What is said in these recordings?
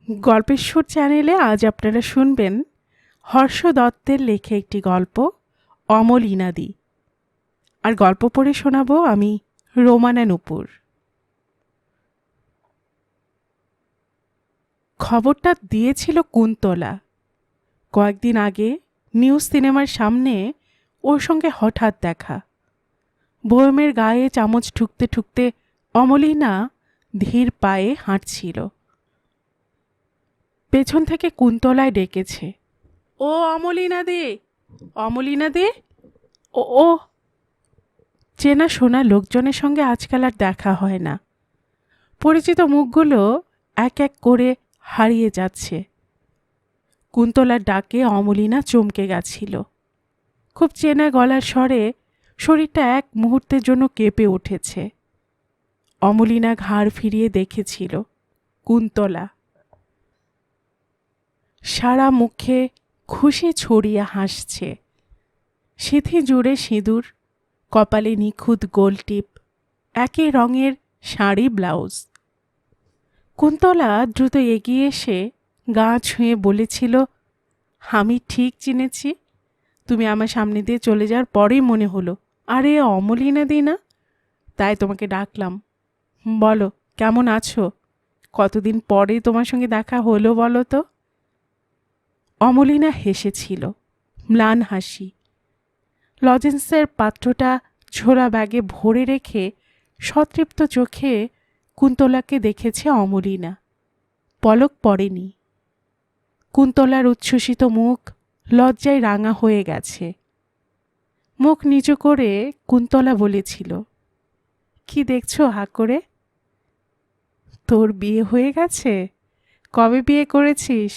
গল্পের সুর চ্যানেলে আজ আপনারা শুনবেন হর্ষ দত্তের লেখা একটি গল্প অমল ইনাদি। আর গল্প পড়ে শোনাবো আমি রোমানা নূপুর। খবরটা দিয়েছিল কুন্তলা। কয়েকদিন আগে নিউজ সিনেমার সামনে ওর সঙ্গে হঠাৎ দেখা। বয়মের গায়ে চামচ ঠুকতে ঠুকতে অমলিনা ধীর পায়ে হাঁটছিল। পেছন থেকে কুন্তলায় ডেকেছে, ও অমলিনা দে, অমলিনা দে। ও চেনা শোনা লোকজনের সঙ্গে আজকাল আর দেখা হয় না। পরিচিত মুখগুলো এক এক করে হারিয়ে যাচ্ছে। কুন্তলার ডাকে অমলিনা চমকে গেছিল। খুব চেনা গলার স্বরে শরীরটা এক মুহূর্তের জন্য কেঁপে উঠেছে। অমলিনা ঘাড় ফিরিয়ে দেখেছিল কুন্তলা। সারা মুখে খুশি ছড়িয়ে হাসছে। সিঁথি জুড়ে সিঁদুর, কপালে নিখুঁত গোলটিপ, একই রঙের শাড়ি ব্লাউজ। কুন্তলা দ্রুত এগিয়ে এসে গা ছুঁয়ে বলেছিল, আমি ঠিক চিনেছি। তুমি আমার সামনে দিয়ে চলে যাওয়ার পরেই মনে হলো, আরে অমলিনা দি না? তাই তোমাকে ডাকলাম। বলো, কেমন আছো? কতদিন পরে তোমার সঙ্গে দেখা হলো বলো তো? অমলিনা হেসেছিল, ম্লান হাসি। লজেন্সের পাত্রটা ঝোলা ব্যাগে ভরে রেখে সতৃপ্ত চোখে কুন্তলাকে দেখেছে অমলিনা। পলক পড়েনি। কুন্তলার উচ্ছ্বসিত মুখ লজ্জায় রাঙা হয়ে গেছে। মুখ নিচু করে কুন্তলা বলেছিল, কি দেখছো হা করে? তোর বিয়ে হয়ে গেছে? কবে বিয়ে করেছিস?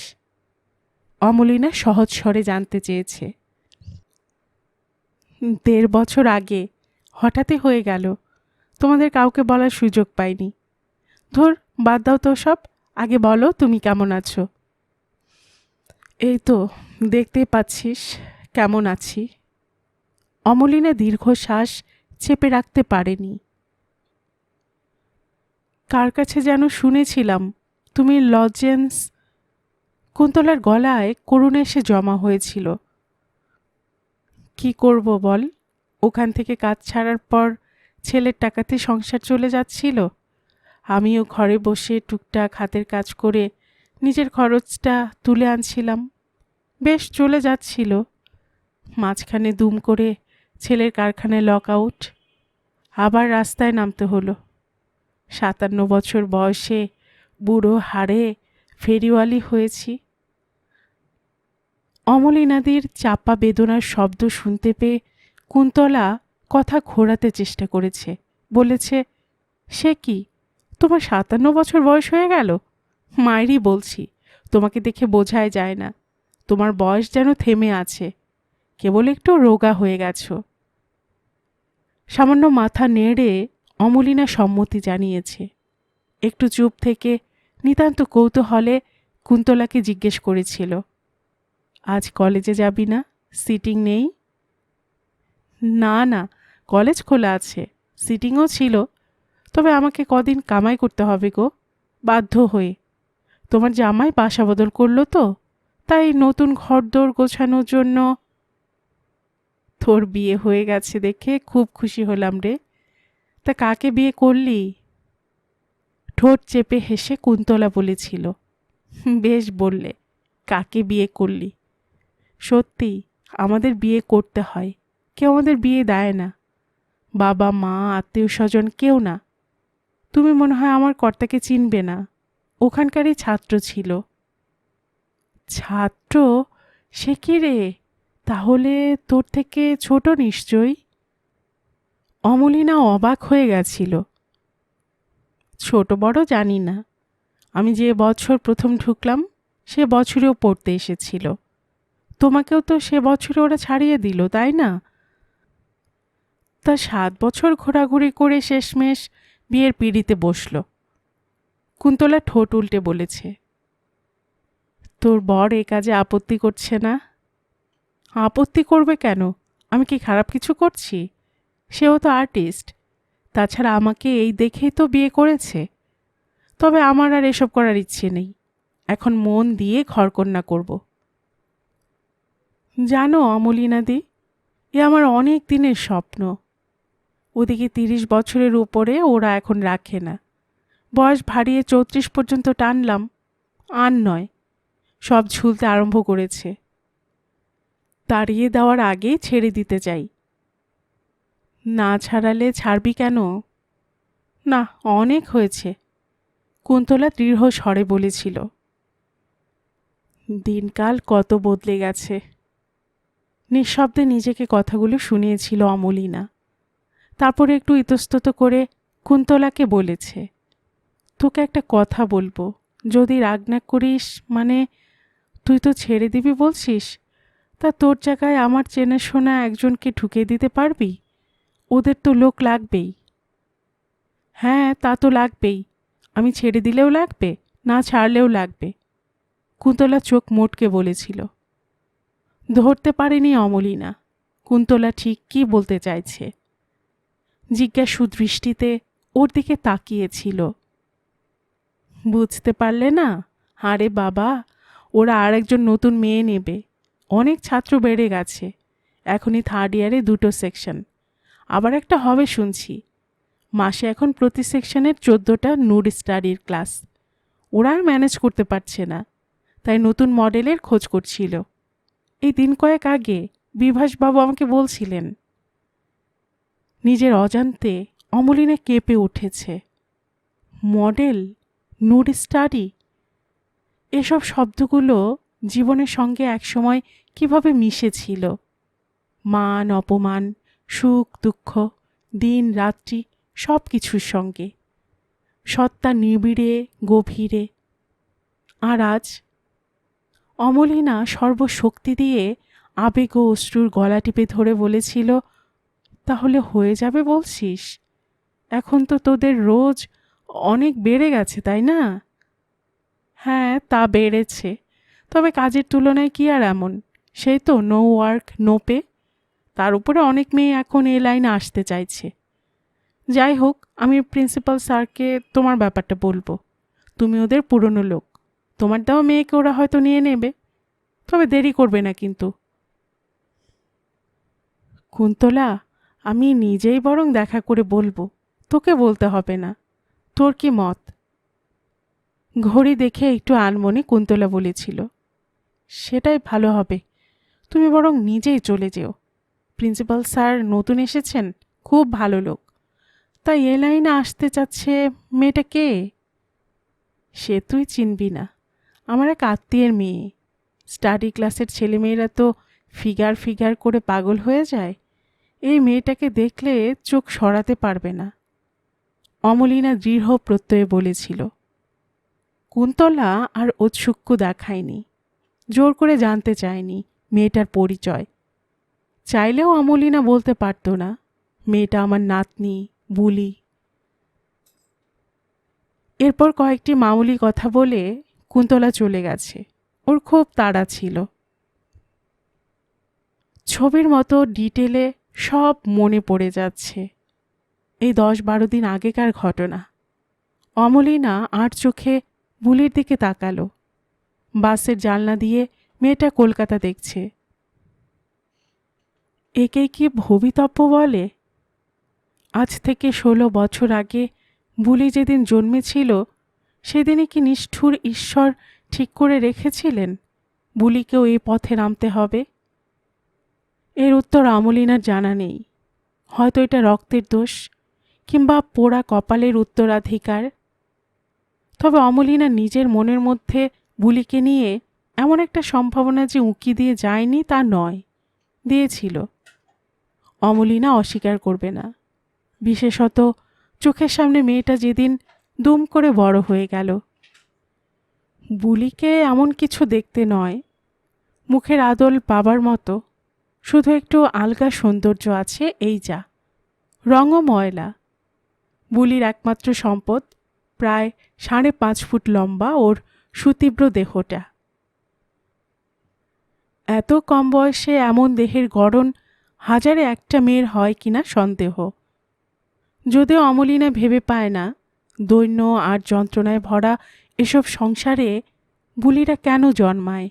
অমলিনা সহজ স্বরে জানতে চেয়েছে। 1.5 বছর আগে। হঠাৎই হয়ে গেল। তোমাদের কাউকে বলার সুযোগ পাইনি। ধুর, বাদ দাও তো সব। আগে বলো, তুমি কেমন আছো? এই তো, দেখতেই পাচ্ছিস কেমন আছি। অমলিনা দীর্ঘশ্বাস চেপে রাখতে পারেনি। কার কাছে যেন শুনেছিলাম তুমি লজেন্স। কুন্তলার গলায় করুণ এসে জমা হয়েছিল। কি করব বল? ওখান থেকে কাজ ছাড়ার পর ছেলের টাকাতে সংসার চলে যাচ্ছিল। আমিও ঘরে বসে টুকটাক হাতের কাজ করে নিজের খরচটা তুলে আনছিলাম। বেশ চলে যাচ্ছিল। মাঝখানে দুম করে ছেলের কারখানায় লক আউট। আবার রাস্তায় নামতে হলো। 57 বছর বয়সে বুড়ো হাড়ে ফেরিওয়ালি হয়েছি। অমলিনাদির চাপা বেদনার শব্দ শুনতে পেয়ে কুন্তলা কথা ঘোরাতে চেষ্টা করেছে। বলেছে, সে কি, তোমার 57 বছর বয়স হয়ে গেল? মায়েরই বলছি, তোমাকে দেখে বোঝাই যায় না। তোমার বয়স যেন থেমে আছে, কেবল একটু রোগা হয়ে গেছো। সামান্য মাথা নেড়ে অমলিনা সম্মতি জানিয়েছে। একটু চুপ থেকে নিতান্ত কৌতূহলে কুন্তলাকে জিজ্ঞেস করেছিল, আজ কলেজে যাবি না? সিটিং নেই? না না, কলেজ খোলা আছে, সিটিংও ছিল। তবে আমাকে কদিন কামাই করতে হবে গো, বাধ্য হয়ে। তোমার জামাই বাসা বদল করলো তো, তাই নতুন ঘরদোর গোছানোর জন্য। তোর বিয়ে হয়ে গেছে দেখে খুব খুশি হলাম রে। তা কাকে বিয়ে করলি? ঠোঁট চেপে হেসে কুন্তলা বলেছিল, বেশ বললে, কাকে বিয়ে করলি? সত্যি, আমাদের বিয়ে করতে হয়। কেউ আমাদের বিয়ে দেয় না। বাবা মা আত্মীয় স্বজন কেউ না। তুমি মনে হয় আমার কর্তাকে চিনবে না। ওখানকারই ছাত্র ছিল। ছাত্র? সে কি রে? তাহলে তোর থেকে ছোট নিশ্চয়ই? অমলিনা অবাক হয়ে গেছিল। ছোট বড় জানি না। আমি যে বছর প্রথম ঢুকলাম সে বছরেও পড়তে এসেছিল। তোমাকেও তো সে বছরে ওরা ছাড়িয়ে দিল, তাই না? তা 7 বছর ঘোরাঘুরি করে শেষমেশ বিয়ের পিঁড়িতে বসল। কুন্তলা ঠোঁট উল্টে বলেছে, তোর বর এ কাজে আপত্তি করছে না? আপত্তি করবে কেন? আমি কি খারাপ কিছু করছি? সেও তো আর্টিস্ট। তাছাড়া আমাকে এই দেখেই তো বিয়ে করেছে। তবে আমার আর এসব করার ইচ্ছে নেই। এখন মন দিয়ে ঘরকন্যা করব। জানো অমলিনাদি, এ আমার অনেক দিনের স্বপ্ন। ওদিকে 30 বছরের উপরে ওরা এখন রাখে না। বয়স ভারিয়ে 34 পর্যন্ত টানলাম, আর নয়, সব ঝুলতে আরম্ভ করেছে। তাড়িয়ে দেওয়ার আগে ছেড়ে দিতে চাই। না ছাড়ালে ছাড়বি কেন? না, অনেক হয়েছে, কুন্তলা দৃঢ় স্বরে বলেছিল। দিনকাল কত বদলে গেছে। নিঃশব্দে নিজেকে কথাগুলো শুনিয়েছিল অমলিনা। তারপরে একটু ইতস্তত করে কুন্তলাকে বলেছে, তোকে একটা কথা বলবো, যদি রাগ না করিস। মানে, তুই তো ছেড়ে দিবি বলছিস, তা তোর জায়গায় আমার চেনাশোনা একজনকে ঢুকিয়ে দিতে পারবি? ওদের তো লোক লাগবেই। হ্যাঁ, তা তো লাগবেই। আমি ছেড়ে দিলেও লাগবে, না ছাড়লেও লাগবে, কুন্তলা চোখ মোটকে বলেছিল। ধরতে পারেনি অমলিনা কুন্তলা ঠিক কী বলতে চাইছে। জিজ্ঞাসু দৃষ্টিতে ওর দিকে তাকিয়েছিল। বুঝতে পারলে না? আরে বাবা, ওরা আর একজন নতুন মেয়ে নেবে। অনেক ছাত্র বেড়ে গেছে, এখনই 3rd ইয়ারে 2টো সেকশন, আবার একটা হবে শুনছি। মাসে এখন প্রতি সেকশনের 14টা নুড স্টাডির ক্লাস। ওরা আর ম্যানেজ করতে পারছে না, তাই নতুন মডেলের খোঁজ করছিল। এই দিন কয়েক আগে বিভাসবাবু আমাকে বলছিলেন। নিজের অজান্তে অমলিনা কেঁপে উঠেছে। মডেল, নুড স্টাডি, এসব শব্দগুলো জীবনের সঙ্গে একসময় কিভাবে মিশেছিল। মান অপমান, সুখ দুঃখ, দিন রাত্রি, সব কিছুর সঙ্গে, সত্তা নিবিড়ে গভীরে। আর আজ অমলিনা সর্বশক্তি দিয়ে আবেগ ও অশ্রুর গলা টিপে ধরে বলেছিল, তাহলে হয়ে যাবে বলছিস? এখন তো তোদের রোজ অনেক বেড়ে গেছে, তাই না? হ্যাঁ, তা বেড়েছে, তবে কাজের তুলনায় কি আর এমন? সেই তো নো ওয়ার্ক নো পে। তার উপরে অনেক মেয়ে এখন এই লাইনে আসতে চাইছে। যাই হোক, আমি প্রিন্সিপাল স্যারকে তোমার ব্যাপারটা বলবো। তুমি ওদের পুরনো লোক, তোমার দেওয়া মেয়েকে ওরা হয়তো নিয়ে নেবে, তবে দেরি করবে না কিন্তু। কুন্তলা, আমি নিজেই বরং দেখা করে বলবো, তোকে বলতে হবে না। তোর কি মত? ঘড়ি দেখে একটু আনমনে কুন্তলা বলেছিল, সেটাই ভালো হবে। তুমি বরং নিজেই চলে যেও। প্রিন্সিপাল স্যার নতুন এসেছেন, খুব ভালো লোক। তাই এ লাইনে আসতে চাচ্ছে মেয়েটা কে? সে তুই চিনবি না, আমার এক আত্মীয়ের মেয়ে। স্টাডি ক্লাসের ছেলেমেয়েরা তো ফিগার ফিগার করে পাগল হয়ে যায়। এই মেয়েটাকে দেখলে চোখ সরাতে পারবে না, অমলিনা দৃঢ় প্রত্যয়ে বলেছিল। কুন্তলা আর ঔৎসুক্য দেখায়নি, জোর করে জানতে চায়নি মেয়েটার পরিচয়। চাইলেও অমলিনা বলতে পারত না, মেয়েটা আমার নাতনি বুলি। এরপর কয়েকটি মামুলি কথা বলে কুন্তলা চলে গেছে। ওর খুব তাড়া ছিল। ছবির মতো ডিটেলে সব মনে পড়ে যাচ্ছে। এই 10-12 দিন আগেকার ঘটনা। অমলিনা আর চোখে বুলির দিকে তাকালো। বাসের জানলা দিয়ে মেয়েটা কলকাতা দেখছে। একে কি ভবিতব্য বলে? আজ থেকে 16 বছর আগে বুলি যেদিন জন্মেছিল, সেদিনই কি নিষ্ঠুর ঈশ্বর ঠিক করে রেখেছিলেন বুলিকেও এই পথে নামতে হবে? এর উত্তর অমলিনার জানা নেই। হয়তো এটা রক্তের দোষ, কিংবা পোড়া কপালের উত্তরাধিকার। তবে অমলিনা নিজের মনের মধ্যে বুলিকে নিয়ে এমন একটা সম্ভাবনা যে উঁকি দিয়ে যায়নি তা নয়, দিয়েছিল। অমলিনা অস্বীকার করবে না। বিশেষত চোখের সামনে মেয়েটা যেদিন দুম করে বড় হয়ে গেল। বুলিকে এমন কিছু দেখতে নয়, মুখের আদল বাবার মতো, শুধু একটু আলগা সৌন্দর্য আছে, এই যা। রঙও ময়লা। বুলির একমাত্র সম্পদ প্রায় 5.5 ফুট লম্বা ওর সুতীব্র দেহটা। এত কম বয়সে এমন দেহের গড়ন হাজারে একটা মেয়ের হয় কিনা সন্দেহ। যদিও অমলিনা ভেবে পায় না, দৈন্য আর যন্ত্রণায় ভরা এসব সংসারে বুলিরা কেন জন্মায়?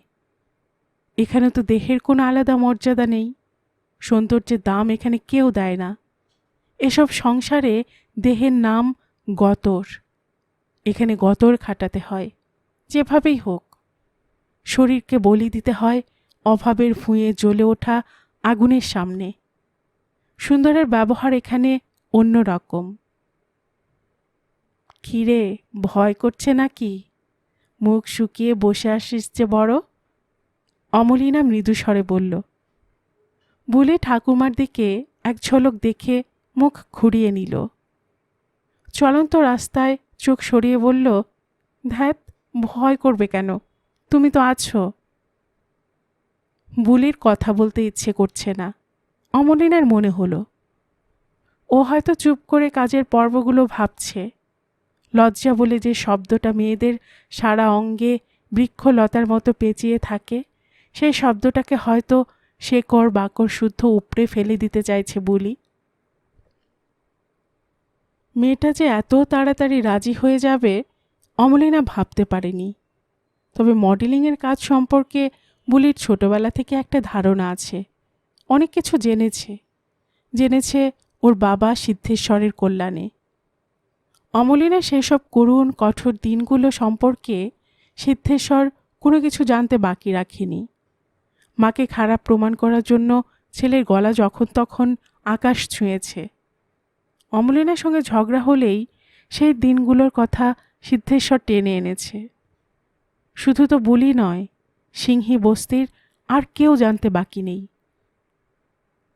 এখানে তো দেহের কোনো আলাদা মর্যাদা নেই, সৌন্দর্যের দাম এখানে কেউ দেয় না। এসব সংসারে দেহের নাম গতর। এখানে গতর খাটাতে হয়, যেভাবেই হোক। শরীরকে বলি দিতে হয় অভাবের ভুঁয়ে জ্বলে ওঠা আগুনের সামনে। সুন্দরের ব্যবহার এখানে অন্য রকম। কিরে, ভয় করছে নাকি? মুখ শুকিয়ে বসে আসিস যে বড়। অমলিনা মৃদুস্বরে বলল। বুলি ঠাকুমার দিকে এক ঝলক দেখে মুখ ঘুরিয়ে নিল। চলন্ত রাস্তায় চোখ সরিয়ে বলল, ধ্যাত, ভয় করবে কেন? তুমি তো আছো। বুলির কথা বলতে ইচ্ছে করছে না। অমলিনার মনে হলো ও হয়তো চুপ করে কাজের পর্বগুলো ভাবছে। লজ্জা বলে যে শব্দটা মেয়েদের সারা অঙ্গে বৃক্ষলতার মতো পেঁচিয়ে থাকে, সেই শব্দটাকে হয়তো শেকড় বাকড় শুদ্ধ উপড়ে ফেলে দিতে চাইছে বুলি। মেয়েটা যে এত তাড়াতাড়ি রাজি হয়ে যাবে অমলিনা ভাবতে পারেনি। তবে মডেলিংয়ের কাজ সম্পর্কে বুলির ছোটবেলা থেকে একটা ধারণা আছে। অনেক কিছু জেনেছে ওর বাবা সিদ্ধেশ্বরের কল্যাণে। অমলিনা সেসব করুণ কঠোর দিনগুলো সম্পর্কে সিদ্ধেশ্বর কোনো কিছু জানতে বাকি রাখেনি। মাকে খারাপ প্রমাণ করার জন্য ছেলের গলা যখন তখন আকাশ ছুঁয়েছে। অমলিনার সঙ্গে ঝগড়া হলেই সেই দিনগুলোর কথা সিদ্ধেশ্বর টেনে এনেছে। শুধু তো বুলি নয়, সিংহী বস্তির আর কেউ জানতে বাকি নেই।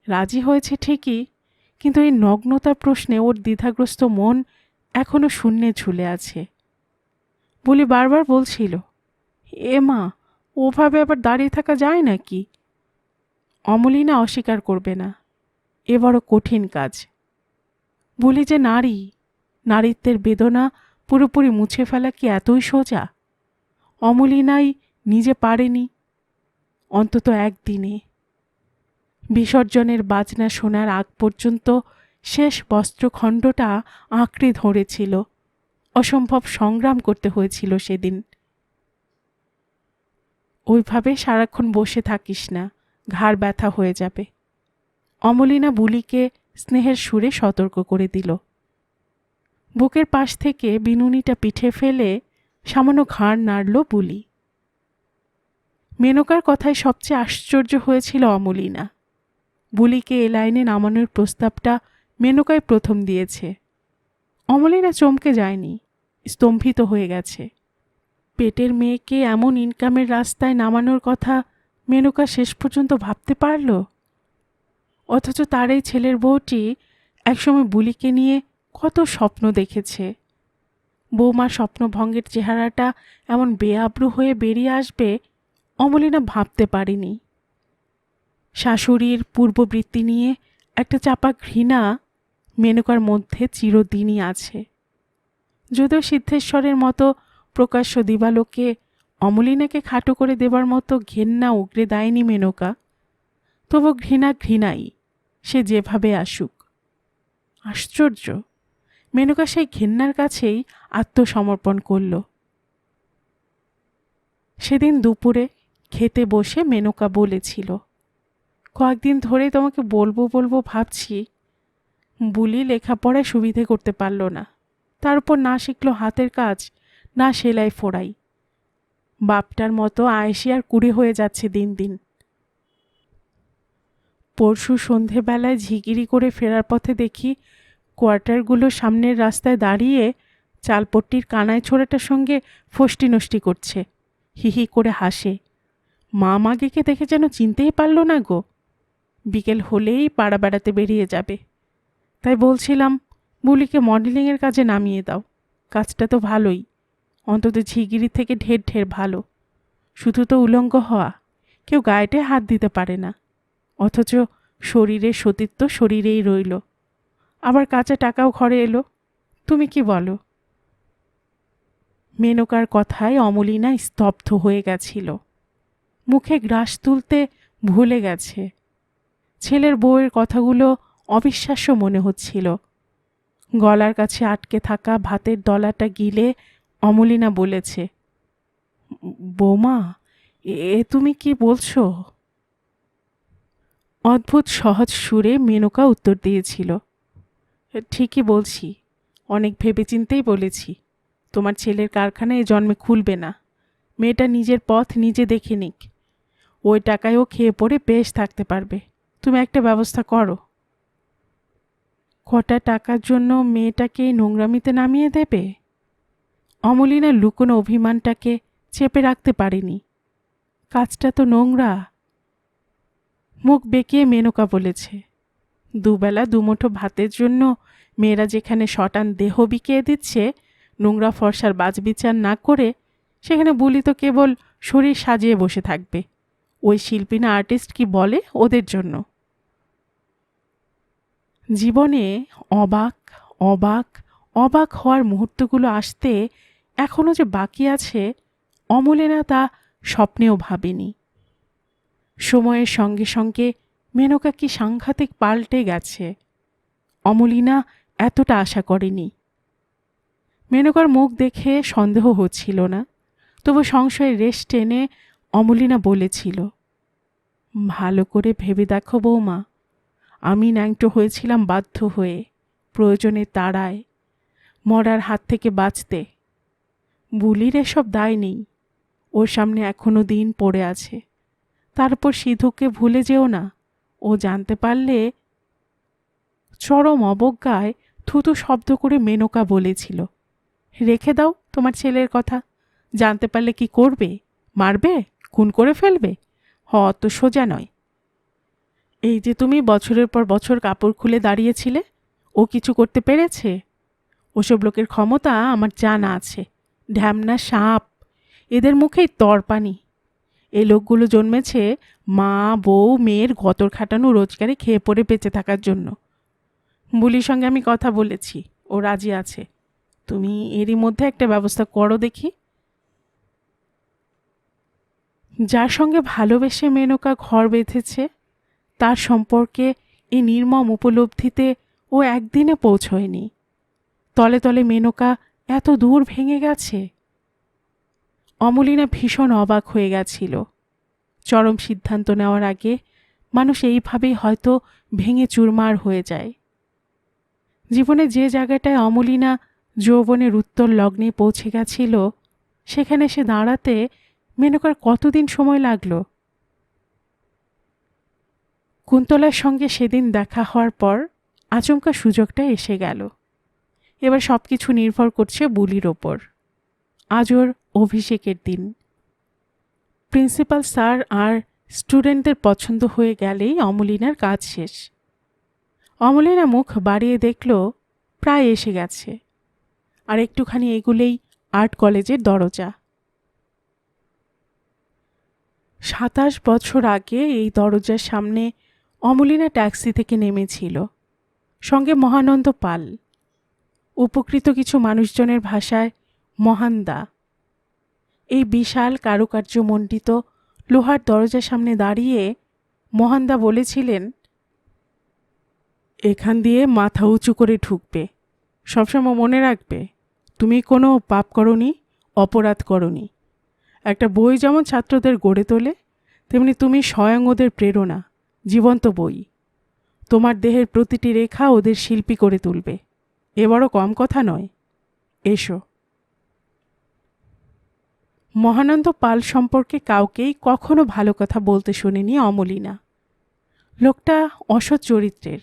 রাজি হয়েছে ঠিকই, কিন্তু এই নগ্নতার প্রশ্নে ওর দ্বিধাগ্রস্ত মন এখনো শূন্যে ঝুলে আছে। বুলি বারবার বলছিল, এ মা, ওভাবে আবার দাঁড়িয়ে থাকা যায় নাকি? অমলিনা অস্বীকার করবে না, এ বড় কঠিন কাজ। বুলি যে নারী, নারীত্বের বেদনা পুরোপুরি মুছে ফেলা কি এতই সোজা? অমলিনাই নিজে পারেনি, অন্তত একদিনে। বিসর্জনের বাজনা শোনার আগ পর্যন্ত শেষ বস্ত্রখণ্ডটা আঁকড়ে ধরেছিল। অসম্ভব সংগ্রাম করতে হয়েছিল সেদিন। ওইভাবে সারাক্ষণ বসে থাকিস না, ঘাড় ব্যথা হয়ে যাবে। অমলিনা বুলিকে স্নেহের সুরে সতর্ক করে দিল। বুকের পাশ থেকে বিনুনিটা পিঠে ফেলে সামান্য ঘাড় নাড়ল বুলি। মেনকার কথায় সবচেয়ে আশ্চর্য হয়েছিল অমলিনা। বুলিকে এ লাইনে নামানোর প্রস্তাবটা মেনকাই প্রথম দিয়েছে। অমলিনা চমকে যায়নি, স্তম্ভিত হয়ে গেছে। পেটের মেয়েকে এমন ইনকামের রাস্তায় নামানোর কথা মেনকা শেষ পর্যন্ত ভাবতে পারল। অথচ তার এই ছেলের বউটি একসময় বুলিকে নিয়ে কত স্বপ্ন দেখেছে। বৌমার স্বপ্নভঙ্গের চেহারাটা এমন বেআব্রু হয়ে বেরিয়ে আসবে অমলিনা ভাবতে পারেনি। শাশুড়ির পূর্ববৃত্তি নিয়ে একটা চাপা ঘৃণা মেনকার মধ্যে চিরদিনই আছে। যদিও সিদ্ধেশ্বরের মতো প্রকাশ্য দিবালোকে অমলিনাকে খাটো করে দেবার মতো ঘেন্না উগরে দেয়নি মেনকা, তবু ঘৃণা ঘৃণাই, সে যেভাবে আসুক। আশ্চর্য, মেনকা সেই ঘেন্নার কাছেই আত্মসমর্পণ করল। সেদিন দুপুরে খেতে বসে মেনকা বলেছিল, কয়েকদিন ধরে তোমাকে বলবো ভাবছি। বুলি লেখাপড়ায় সুবিধে করতে পারল না, তার উপর না শিখল হাতের কাজ, না সেলাই ফোড়াই। বাপটার মতো আয়েসি আর কুড়ে হয়ে যাচ্ছে দিন দিন। পরশু সন্ধেবেলায় ঝিগিরি করে ফেরার পথে দেখি কোয়ার্টারগুলো সামনের রাস্তায় দাঁড়িয়ে চালপট্টির কানাই ছোড়াটার সঙ্গে ফষ্টি নষ্টি করছে, হিহি করে হাসে। মা মাগিকে দেখে যেন চিনতেই পারল না গো। বিকেল হলেই পাড়া বেড়াতে বেরিয়ে যাবে। তাই বলছিলাম, বুলিকে মডেলিংয়ের কাজে নামিয়ে দাও। কাজটা তো ভালোই, অন্তত ঝিগিরি থেকে ঢের ঢের ভালো। শুধু তো উলঙ্গ হওয়া, কেউ গায়েটে হাত দিতে পারে না, অথচ শরীরের সতীত্ব শরীরেই রইল। আবার কাঁচা টাকাও ঘরে এলো। তুমি কি বলো? মেনকার কথায় অমলিনা স্তব্ধ হয়ে গেছিল, মুখে গ্রাস তুলতে ভুলে গেছে। ছেলের বউয়ের কথাগুলো অবিশ্বাস্য মনে হচ্ছিল। গলার কাছে আটকে থাকা ভাতের দলাটা গিলে অমলিনা বলেছে, বৌমা, এ তুমি কি বলছো? অদ্ভুত সহজ সুরে মেনকা উত্তর দিয়েছিল। ঠিকই বলছি, অনেক ভেবেচিন্তেই বলেছি। তোমার ছেলের কারখানা এ জন্মে খুলবে না। মেয়েটা নিজের পথ নিজে দেখে নিক। ওই টাকায় ও খেয়ে পড়ে বেশ থাকতে পারবে। তুমি একটা ব্যবস্থা করো। কটা টাকার জন্য মেয়েটাকে এই নোংরামিতে নামিয়ে দেবে? অমলিনা লুকোনো অভিমানটাকে চেপে রাখতে পারেনি। কাজটা তো নোংরা। মুখ বেঁকিয়ে মেনকা বলেছে, দুবেলা দুমুঠো ভাতের জন্য মেয়েরা যেখানে শটান দেহ বিকিয়ে দিচ্ছে, নোংরা ফর্সার বাজবিচার না করে, সেখানে বুলি তো কেবল শরীর সাজিয়ে বসে থাকবে। ওই শিল্পী না আর্টিস্ট কি বলে ওদের জন্য। জীবনে অবাক অবাক অবাক হওয়ার মুহূর্তগুলো আসতে এখনও যে বাকি আছে, অমলিনা তা স্বপ্নেও ভাবেনি। সময়ের সঙ্গে সঙ্গে মেনকা কি সাংঘাতিক পাল্টে গেছে, অমলিনা এতটা আশা করেনি। মেনকার মুখ দেখে সন্দেহ হচ্ছিল না, তবু সংশয়ের রেশ টেনে অমলিনা বলেছিল, ভালো করে ভেবে দেখো বৌমা, আমি ন্যাংটো হয়েছিলাম বাধ্য হয়ে, প্রয়োজনে তাড়ায়, মরার হাত থেকে বাঁচতে। বুলির এসব দায় নেই। ওর সামনে এখনো দিন পড়ে আছে। তারপর সিধুকে ভুলে যেও না। ও জানতে পারলে। চরম অবজ্ঞায় থুতু শব্দ করে মেনকা বলেছিল, রেখে দাও তোমার ছেলের কথা। জানতে পারলে কি করবে? মারবে? খুন করে ফেলবে? অত সোজা নয়। এই যে তুমি বছরের পর বছর কাপড় খুলে দাঁড়িয়েছিলে, ও কিছু করতে পেরেছে? ওসব লোকের ক্ষমতা আমার জানা আছে। ঢ্যামনা সাপ, এদের মুখেই তরপানি। এই লোকগুলো জন্মেছে মা বউ মেয়ের গতর খাটানো রোজগারে খেয়ে পড়ে বেঁচে থাকার জন্য। বুলির সঙ্গে আমি কথা বলেছি, ও রাজি আছে। তুমি এরই মধ্যে একটা ব্যবস্থা করো দেখি। যার সঙ্গে ভালোবেসে মেনকা ঘর বেঁধেছে, তার সম্পর্কে এই নির্মম উপলব্ধিতে ও একদিনে পৌঁছয়নি। তলে তলে মেনকা এত দূর ভেঙে গেছে। অমলিনা ভীষণ অবাক হয়ে গেছিল। চরম সিদ্ধান্ত নেওয়ার আগে মানুষ এইভাবেই হয়তো ভেঙে চুরমার হয়ে যায়। জীবনে যে জায়গাটায় অমলিনা যৌবনের উত্তর লগ্নে পৌঁছে গেছিল, সেখানে সে দাঁড়াতে মেনকার কতদিন সময় লাগল। কুন্তলার সঙ্গে সেদিন দেখা হওয়ার পর আচমকা সুযোগটা এসে গেল। এবার সব কিছু নির্ভর করছে বুলির ওপর। আজ ওর অভিষেকের দিন। প্রিন্সিপাল স্যার আর স্টুডেন্টদের পছন্দ হয়ে গেলেই অমলিনার কাজ শেষ। অমলিনা মুখ বাড়িয়ে দেখল প্রায় এসে গেছে। আর একটুখানি এগুলেই আর্ট কলেজের দরজা। 27 বছর আগে এই দরজার সামনে অমলিনা ট্যাক্সি থেকে নেমেছিল, সঙ্গে মহানন্দ পাল। উপকৃত কিছু মানুষজনের ভাষায় মহান্দা। এই বিশাল কারুকার্যমণ্ডিত লোহার দরজার সামনে দাঁড়িয়ে মহান্দা বলেছিলেন, এখান দিয়ে মাথা উঁচু করে ঢুকবে। সবসময় মনে রাখবে, তুমি কোনো পাপ করনি, অপরাধ করনি। একটা বই যেমন ছাত্রদের গড়ে তোলে, তেমনি তুমি স্বয়ং ওদের প্রেরণা, জীবন্ত বই। তোমার দেহের প্রতিটি রেখা ওদের শিল্পী করে তুলবে। এ বড় কম কথা নয়। এসো। মহানন্দ পাল সম্পর্কে কাউকেই কখনো ভালো কথা বলতে শোনেনি অমলিনা। লোকটা অসৎ চরিত্রের,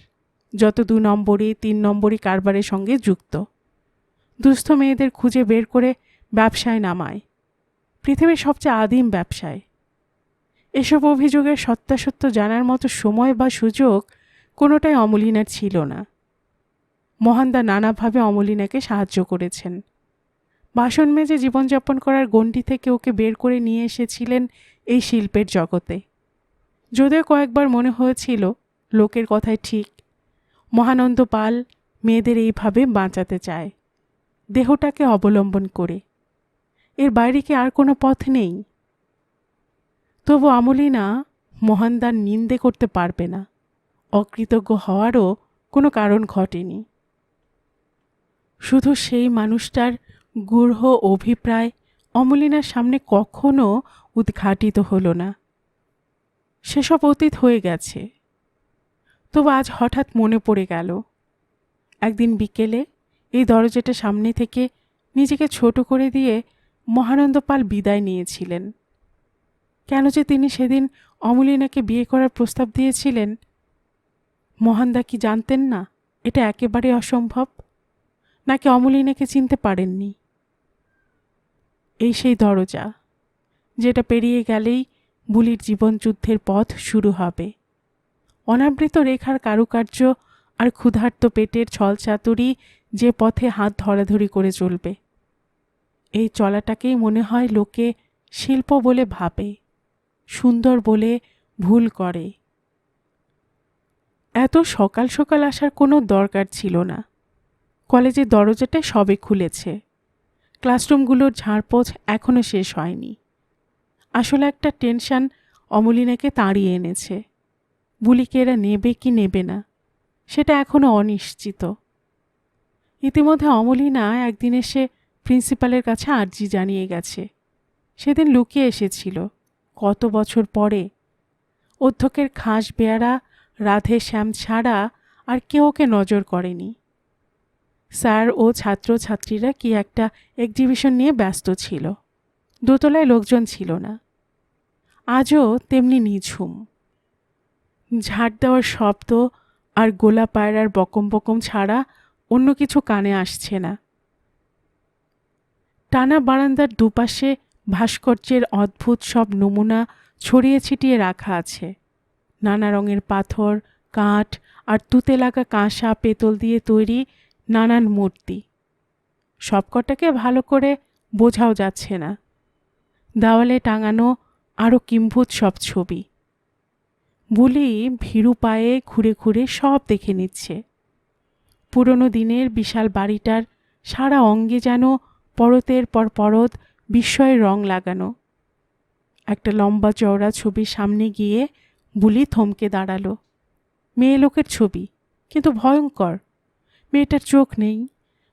যত 2 নম্বরই 3 নম্বরই কারবারের সঙ্গে যুক্ত। দুস্থ মেয়েদের খুঁজে বের করে ব্যবসায় নামায়, পৃথিবীর সবচেয়ে আদিম ব্যবসায়। এসব অভিযোগের সত্যাসত্য জানার মতো সময় বা সুযোগ কোনোটাই অমলিনার ছিল না। মহান্দা নানাভাবে অমলিনাকে সাহায্য করেছেন। বাসন মেজে জীবনযাপন করার গণ্ডি থেকে ওকে বের করে নিয়ে এসেছিলেন এই শিল্পের জগতে। যদিও কয়েকবার মনে হয়েছিল লোকের কথাই ঠিক, মহানন্দ পাল মেয়েদের এইভাবে বাঁচাতে চায়, দেহটাকে অবলম্বন করে। এর বাইরে কি আর কোনো পথ নেই? তবু অমলিনা মহান্দার নিন্দে করতে পারবে না। অকৃতজ্ঞ হওয়ারও কোনো কারণ ঘটেনি। শুধু সেই মানুষটার গূঢ় অভিপ্রায় অমলিনার সামনে কখনো উদ্ঘাটিত হলো না। সেসব অতীত হয়ে গেছে। তবু আজ হঠাৎ মনে পড়ে গেল, একদিন বিকেলে এই দরজাটা সামনে থেকে নিজেকে ছোট করে দিয়ে মহানন্দ পাল বিদায় নিয়েছিলেন। কেন যে তিনি সেদিন অমলিনাকে বিয়ে করার প্রস্তাব দিয়েছিলেন, মোহনদা কি জানতেন না এটা একেবারে অসম্ভব? নাকি অমলিনাকে চিনতে পারেননি? এই সেই দরজা, যেটা পেরিয়ে গেলেই বুলির জীবনযুদ্ধের পথ শুরু হবে। অনাবৃত রেখার কারুকার্য আর ক্ষুধার্ত পেটের ছলচাতুরি যে পথে হাত ধরাধরি করে চলবে, এই চলাটাকেই মনে হয় লোকে শিল্প বলে ভাবে, সুন্দর বলে ভুল করে। এত সকাল সকাল আসার কোনো দরকার ছিল না। কলেজের দরজাটা সবে খুলেছে, ক্লাসরুমগুলোর ঝাড়পোছ এখনও শেষ হয়নি। আসলে একটা টেনশন অমলিনাকে তাড়িয়ে এনেছে। বুলিকে এরা নেবে কি নেবে না সেটা এখনও অনিশ্চিত। ইতিমধ্যে অমলিনা একদিন এসে প্রিন্সিপালের কাছে আর্জি জানিয়ে গেছে। সেদিন লুকিয়ে এসেছিল, কত বছর পরে। অধ্যক্ষের খাস বেয়ারা রাধে শ্যাম ছাড়া আর কেউ ওকে নজর করেনি। স্যার ও ছাত্রছাত্রীরা কি একটা এক্সিবিশন নিয়ে ব্যস্ত ছিল, দোতলায় লোকজন ছিল না। আজও তেমনি নিঝুম। ঝাড় দেওয়ার শব্দ আর গোলা পায়রার বকম বকম ছাড়া অন্য কিছু কানে আসছে না। টানা বারান্দার দুপাশে ভাস্কর্যের অদ্ভুত সব নমুনা ছড়িয়ে ছিটিয়ে রাখা আছে। নানা রঙের পাথর, কাঠ আর তুতে লাগা কাঁসা পেতল দিয়ে তৈরি নানান মূর্তি। সবকটাকে ভালো করে বোঝাও যাচ্ছে না। দেওয়ালে টাঙানো আরও কিম্ভূত সব ছবি। বুলি ভীরু পায়ে ঘুরে ঘুরে সব দেখে নিচ্ছে। পুরনো দিনের বিশাল বাড়িটার সারা অঙ্গে যেন পরতের পর পরত বিস্ময়ের রং লাগানো। একটা লম্বা চওড়া ছবির সামনে গিয়ে বুলি থমকে দাঁড়ালো। মেয়ে লোকের ছবি, কিন্তু ভয়ঙ্কর। মেয়েটার চোখ নেই,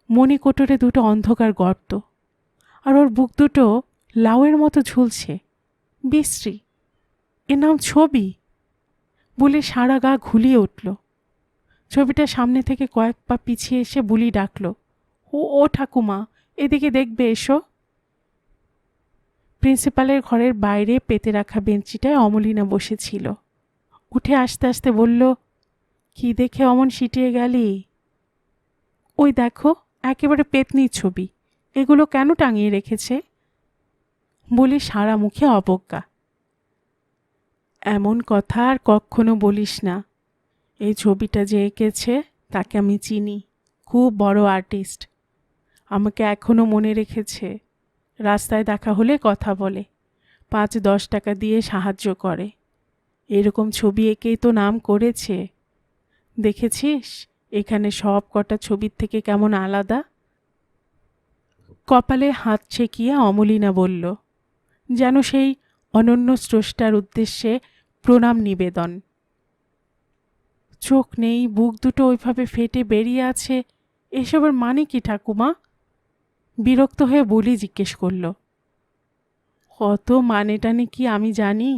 মণিকোটরে দুটো অন্ধকার গর্ত, আর ওর বুক দুটো লাউয়ের মতো ঝুলছে। বিশ্রী! এর নাম ছবি? বুলি সারা গা ঘুলিয়ে উঠল। ছবিটা সামনে থেকে কয়েক পা পিছিয়ে এসে বুলি ডাকল, ও ঠাকুমা, এদিকে দেখবে, এসো। প্রিন্সিপালের ঘরের বাইরে পেতে রাখা বেঞ্চিটায় অমলিনা বসেছিল। উঠে আস্তে আস্তে বলল, কি দেখে অমন সিটিয়ে গেলি? ওই দেখো, একেবারে পেতনির ছবি। এগুলো কেন টাঙিয়ে রেখেছে? বলি সারা মুখে অবজ্ঞা। এমন কথা আর কখনো বলিস না। এই ছবিটা যে এঁকেছে তাকে আমি চিনি, খুব বড় আর্টিস্ট। আমাকে এখনও মনে রেখেছে। রাস্তায় দেখা হলে কথা বলে, 5-10 টাকা দিয়ে সাহায্য করে। এরকম ছবি এঁকেই তো নাম করেছে। দেখেছিস এখানে সব কটা ছবির থেকে কেমন আলাদা? কপালে হাত ছেঁকিয়ে অমলিনা বলল, যেন সেই অনন্য স্রষ্টার উদ্দেশ্যে প্রণাম নিবেদন। চোখ নেই, বুক দুটো ওইভাবে ফেটে বেরিয়ে আছে, এসবের মানে কি ঠাকুমা? বিরক্ত হয়ে বলি জিজ্ঞেস করল। কত মানে টানে কি আমি জানি?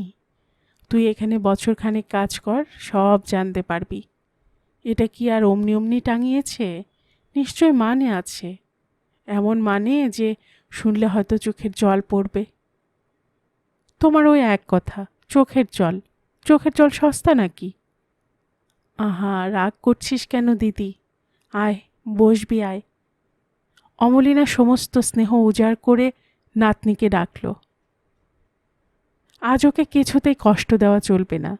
তুই এখানে বছরখানেক কাজ কর, সব জানতে পারবি। এটা কি আর অমনি অমনি টাঙিয়েছে? নিশ্চয় মানে আছে, এমন মানে যে শুনলে হয়তো চোখের জল পড়বে। তোমার ওই এক কথা, চোখের জল। চোখের জল সস্তা নাকি? আহা, রাগ করছিস কেন দিদি? আয়, বসবি আয়। অমলিনা সমস্ত স্নেহ উজাড় করে নাতনিকে ডাকল। আজ ওকে কিছুতেই কষ্ট দেওয়া চলবে না,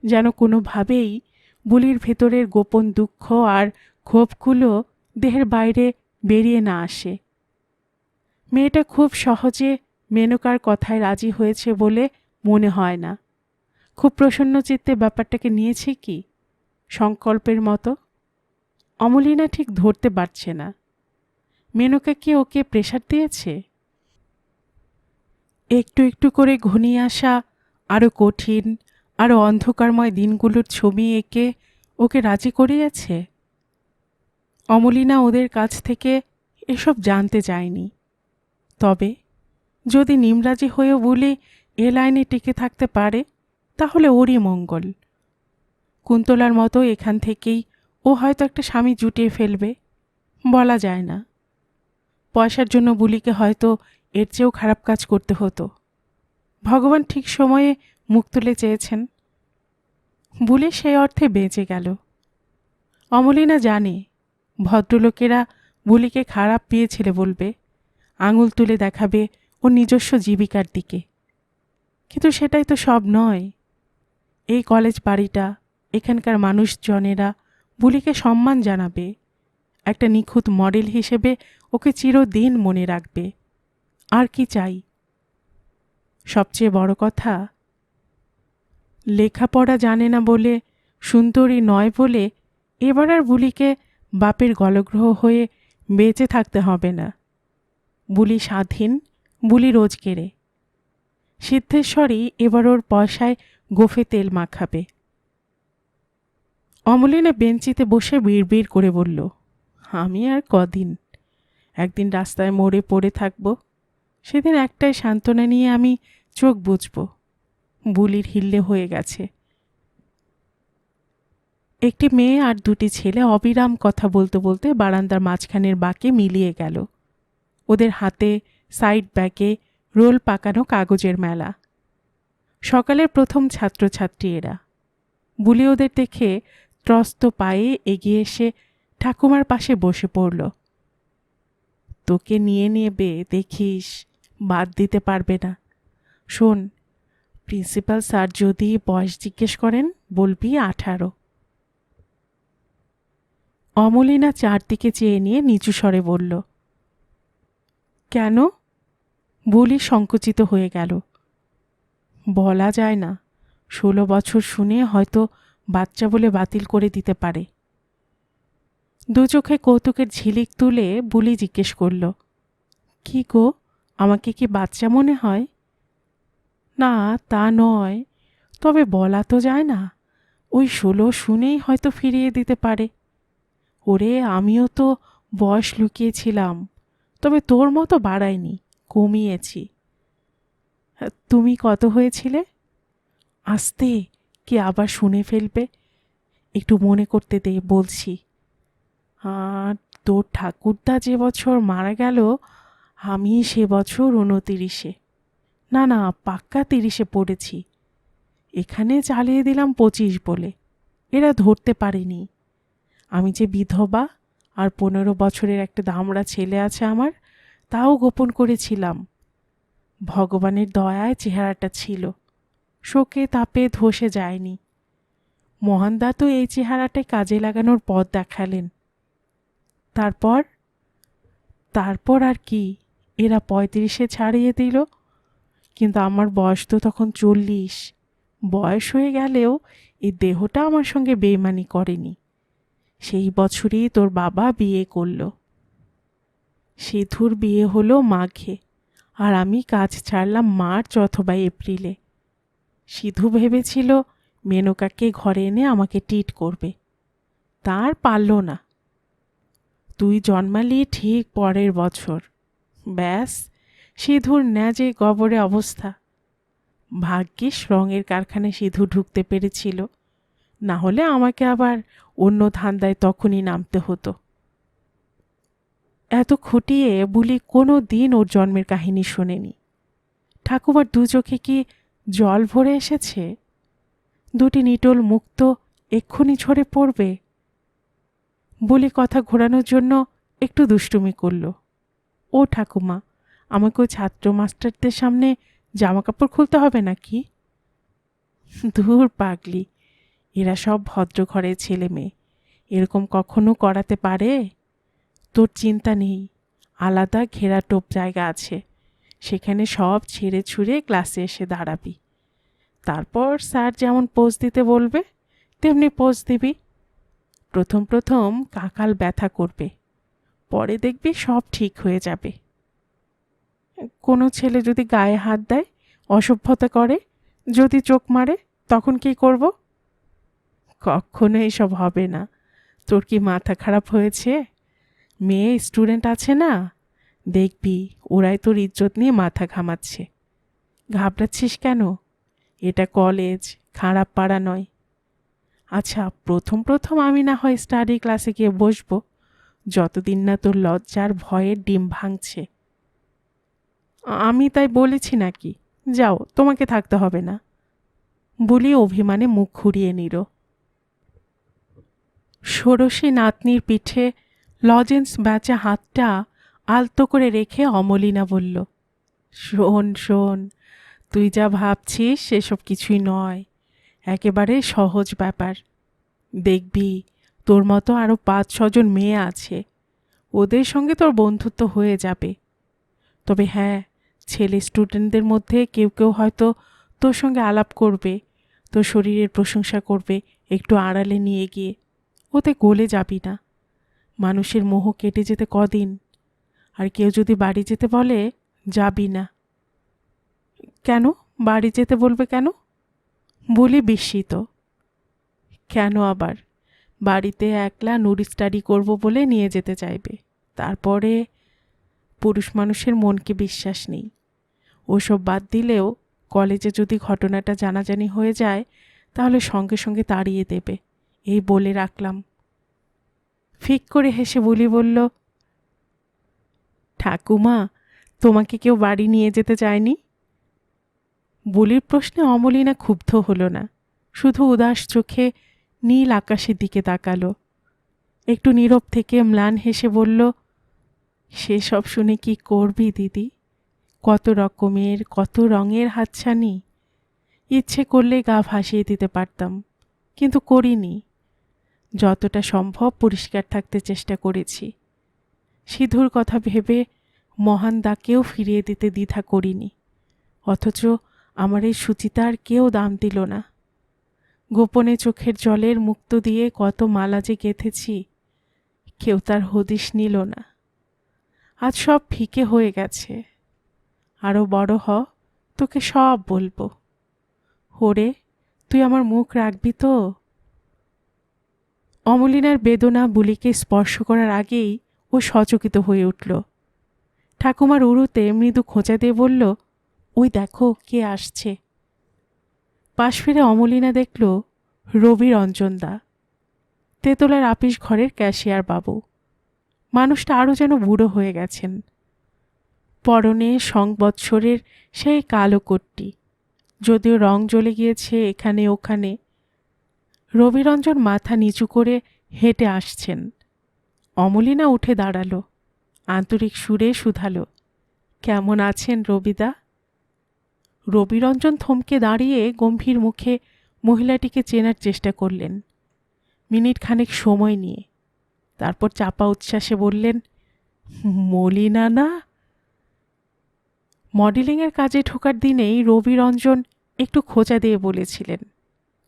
যেন কোনোভাবেই বুলির ভেতরের গোপন দুঃখ আর ক্ষোভগুলো দেহের বাইরে বেরিয়ে না আসে। মেয়েটা খুব সহজে মেনকার কথায় রাজি হয়েছে বলে মনে হয় না। খুব প্রসন্ন চিত্তে ব্যাপারটাকে নিয়েছে কি, সংকল্পের মতো। অমলিনা ঠিক ধরতে পারছে না। মেনকা কি ওকে প্রেশার দিয়েছে? একটু একটু করে ঘনিয়ে আসা আরও কঠিন, আরও অন্ধকারময় দিনগুলোর ছবি এঁকে ওকে রাজি করিয়েছে। অমলিনা ওদের কাছ থেকে এসব জানতে চায়নি। তবে যদি নিমরাজি হয়েও বুলি এ লাইনে টিকে থাকতে পারে তাহলে ওরই মঙ্গল। কুন্তলার মতো এখান থেকেই ও হয়তো একটা স্বামী জুটিয়ে ফেলবে, বলা যায় না। পয়সার জন্য বুলিকে হয়তো এর চেয়েও খারাপ কাজ করতে হতো। ভগবান ঠিক সময়ে মুখ তুলে চেয়েছেন। বুলি সেই অর্থে বেঁচে গেল। অমলিনা জানে ভদ্রলোকেরা বুলিকে খারাপ পেয়েছিলে বলবে, আঙুল তুলে দেখাবে ওর নিজস্ব জীবিকার দিকে। কিন্তু সেটাই তো সব নয়। এই কলেজ বাড়িটা, এখানকার মানুষজনেরা বুলিকে সম্মান জানাবে, একটা নিখুঁত মডেল হিসেবে ওকে চিরদিন মনে রাখবে। আর কি চাই? সবচেয়ে বড় কথা, লেখাপড়া জানে না বলে, সুন্দরী নয় বলে এবার আর বুলিকে বাপের গলগ্রহ হয়ে বেঁচে থাকতে হবে না। বুলি স্বাধীন, বুলি রোজগেরে। সিদ্ধেশ্বরী এবার ওর পয়সায় গোফে তেল মাখাবে। অমলিনা বেঞ্চিতে বসে বিড়বিড় করে বলল, আমি আর কদিন, একদিন রাস্তায় মোড়ে পড়ে থাকব, সেদিন একটাই সান্ত্বনা নিয়ে আমি চোখ বুঝব, বুলির হিল্লে হয়ে গেছে। একটি মেয়ে আর দুটি ছেলে অবিরাম কথা বলতে বলতে বারান্দার মাঝখানের বাঁকে মিলিয়ে গেল। ওদের হাতে সাইড ব্যাগে রোল পাকানো কাগজের মেলা। সকালের প্রথম ছাত্রছাত্রী এরা। বুলি ওদের দেখে ত্রস্ত পায়ে এগিয়ে এসে ঠাকুমার পাশে বসে পড়ল। তোকে নিয়ে নেবে দেখিস, বাদ দিতে পারবে না। শোন, প্রিন্সিপাল স্যার যদি বয়স জিজ্ঞেস করেন বলবি 18। অমলিনা চারদিকে চেয়ে নিয়ে নিচু স্বরে বলল, কেন? বুলি সংকুচিত হয়ে গেল। বলা যায় না, 16 বছর শুনে হয়তো বাচ্চা বলে বাতিল করে দিতে পারে। দু চোখে কৌতুকের ঝিলিক তুলে বুলি জিজ্ঞেস করল, কি গো, আমাকে কি বাচ্চা মনে হয়? না, তা নয়, তবে বলা তো যায় না, ওই 16 শুনেই হয়তো ফিরিয়ে দিতে পারে। ওরে, আমিও তো বয়স লুকিয়েছিলাম, তবে তোর মতো বাড়াইনি, কমিয়েছি। তুমি কত হয়েছিলে? আস্তে, কি আবার শুনে ফেলবে, একটু মনে করতে দে, বলছি। আর তোর ঠাকুরদা যে বছর মারা গেল, আমি সে বছর 29। না না, পাক্কা 30-এ পড়েছি। এখানে চালিয়ে দিলাম 25 বলে, এরা ধরতে পারেনি। আমি যে বিধবা, আর 15 বছরের একটা দামড়া ছেলে আছে আমার, তাও গোপন করেছিলাম। ভগবানের দয়ায় চেহারাটা ছিল, শোকে তাপে ধসে যায়নি। মহানদা তো এই চেহারাটাই কাজে লাগানোর পথ দেখালেন। তারপর আর কি, এরা 35-এ ছাড়িয়ে দিল। কিন্তু আমার বয়স তো তখন 40। বয়স হয়ে গেলেও এই দেহটা আমার সঙ্গে বেইমানি করেনি। সেই বছরই তোর বাবা বিয়ে করল। সিধুর বিয়ে হলো মাঘে, আর আমি কাজ ছাড়লাম মার্চ অথবা এপ্রিলে। সিধু ভেবেছিল মেনকাকে ঘরে এনে আমাকে ট্রিট করবে, তার পারল না। তুই জন্মালি ঠিক পরের বছর। ব্যাস, সিধুর ন্যাজে গবরে অবস্থা। ভাগ্যিস রঙের কারখানায় সিধু ঢুকতে পেরেছিল, না হলে আমাকে আবার অন্য ধান্দায় তখনই নামতে হতো। এত খুঁটিয়ে বুলি কোনো দিন ওর জন্মের কাহিনী শোনেনি। ঠাকুমার দু চোখে কি জল ভরে এসেছে? দুটি নিটোল মুক্ত এক্ষুনি ঝরে পড়বে। বলে কথা ঘোরানোর জন্য একটু দুষ্টুমি করল। ও ঠাকুমা, আমাকে ওই ছাত্র মাস্টারদের সামনে জামা কাপড় খুলতে হবে নাকি? ধুর পাগলি, এরা সব ভদ্র ঘরের ছেলে মেয়ে, এরকম কখনো করাতে পারে? তোর চিন্তা নেই, আলাদা ঘেরা টোপ জায়গা আছে, সেখানে সব ছেড়ে ছুঁড়ে ক্লাসে এসে দাঁড়াবি। তারপর স্যার যেমন পোজ দিতে বলবে তেমনি পোজ দিবি। প্রথম প্রথম কাকাল ব্যথা করবে, পরে দেখবি সব ঠিক হয়ে যাবে। কোনো ছেলে যদি গায়ে হাত দেয়, অসভ্যতা করে, যদি চোখ মারে, তখন কি করব? কখনো এসব হবে না। তোর কি মাথা খারাপ হয়েছে? মেয়ে স্টুডেন্ট আছে না, দেখবি ওরাই তোর ইজ্জত নিয়ে মাথা ঘামাচ্ছে। ঘাবড়াচ্ছিস কেন? এটা কলেজ, খারাপ পাড়া নয়। আচ্ছা, প্রথম প্রথম আমি না হয় স্টাডি ক্লাসে গিয়ে বসবো, যতদিন না তোর লজ্জার ভয়ের ডিম ভাঙছে। আমি তাই বলেছি নাকি? যাও, তোমাকে থাকতে হবে না বলি অভিমানে মুখ ঘুরিয়ে নিল। ষোড়শী নাতনির পিঠে লজেন্স ব্যাচা হাতটা আলতো করে রেখে অমলিনা বলল, শোন শোন, তুই যা ভাবছিস সেসব কিছুই নয়, একেবারে সহজ ব্যাপার। দেখবি তোর মতো আরও 5-6 জন মেয়ে আছে, ওদের সঙ্গে তোর বন্ধুত্ব হয়ে যাবে। তবে হ্যাঁ, ছেলে স্টুডেন্টদের মধ্যে কেউ কেউ হয়তো তোর সঙ্গে আলাপ করবে, তোর শরীরের প্রশংসা করবে একটু আড়ালে নিয়ে গিয়ে। ওতে গলে যাবি না। মানুষের মোহ কেটে যেতে কদিন। আর কেউ যদি বাড়ি যেতে বলে, যাবি না। কেন বাড়ি যেতে বলবে কেন? বলি বিস্মিত। কেন আবার? বাড়িতে একলা নুড়ি স্টাডি করবো বলে নিয়ে যেতে চাইবে। তারপরে পুরুষ মানুষের মনকে বিশ্বাস নেই। ওসব বাদ দিলেও কলেজে যদি ঘটনাটা জানাজানি হয়ে যায়, তাহলে সঙ্গে সঙ্গে তাড়িয়ে দেবে, এই বলে রাখলাম। ফিক করে হেসে বুলি বলল, ঠাকুমা, তোমাকে কেউ বাড়ি নিয়ে যেতে চায়নি? বুলির প্রশ্নে অমলিনা ক্ষুব্ধ হল না, শুধু উদাস চোখে নীল আকাশের দিকে তাকালো। একটু নীরব থেকে ম্লান হেসে বলল, সেসব শুনে কি করবি দিদি? কত রকমের কত রঙের হাতছানি। ইচ্ছে করলে গা ভাসিয়ে দিতে পারতাম, কিন্তু করিনি। যতটা সম্ভব পরিষ্কার থাকতে চেষ্টা করেছি। সিধুর কথা ভেবে মহান দাকেও ফিরিয়ে দিতে দ্বিধা করিনি। অথচ আমার এই সুচিতার কেউ দাম দিল না। গোপনে চোখের জলের মুক্ত দিয়ে কত মালা যে গেঁথেছি, কেউ তার হদিশ নিল না। আজ সব ফিকে হয়ে গেছে। আরও বড় হ, তোকে সব বলবো। ওরে, তুই আমার মুখ রাখবি তো? অমলিনার বেদনা বুলিকে স্পর্শ করার আগেই ও সচকিত হয়ে উঠল। ঠাকুমার উড়ুতে মৃদু খোঁচা দিয়ে বলল, ওই দেখো কে আসছে। পাশ ফিরে অমলিনা দেখল রবি রঞ্জনদা, তেতলার আপিস ঘরের ক্যাশিয়ার বাবু। মানুষটা আরও যেন বুড়ো হয়ে গেছেন। পরনে সংবৎসরের সেই কালো কোটটি, যদিও রং জ্বলে গিয়েছে এখানে ওখানে। রবিরঞ্জন মাথা নিচু করে হেঁটে আসছেন। অমলিনা উঠে দাঁড়ালো, আন্তরিক সুরে শুধালো, কেমন আছেন রবিদা? রবিরঞ্জন থমকে দাঁড়িয়ে গম্ভীর মুখে মহিলাটিকে চেনার চেষ্টা করলেন, মিনিট খানেক সময় নিয়ে। তারপর চাপা উচ্ছ্বাসে বললেন, মলিনা না? মডেলিংয়ের কাজে ঢোকার দিনেই রবিরঞ্জন একটু খোঁচা দিয়ে বলেছিলেন,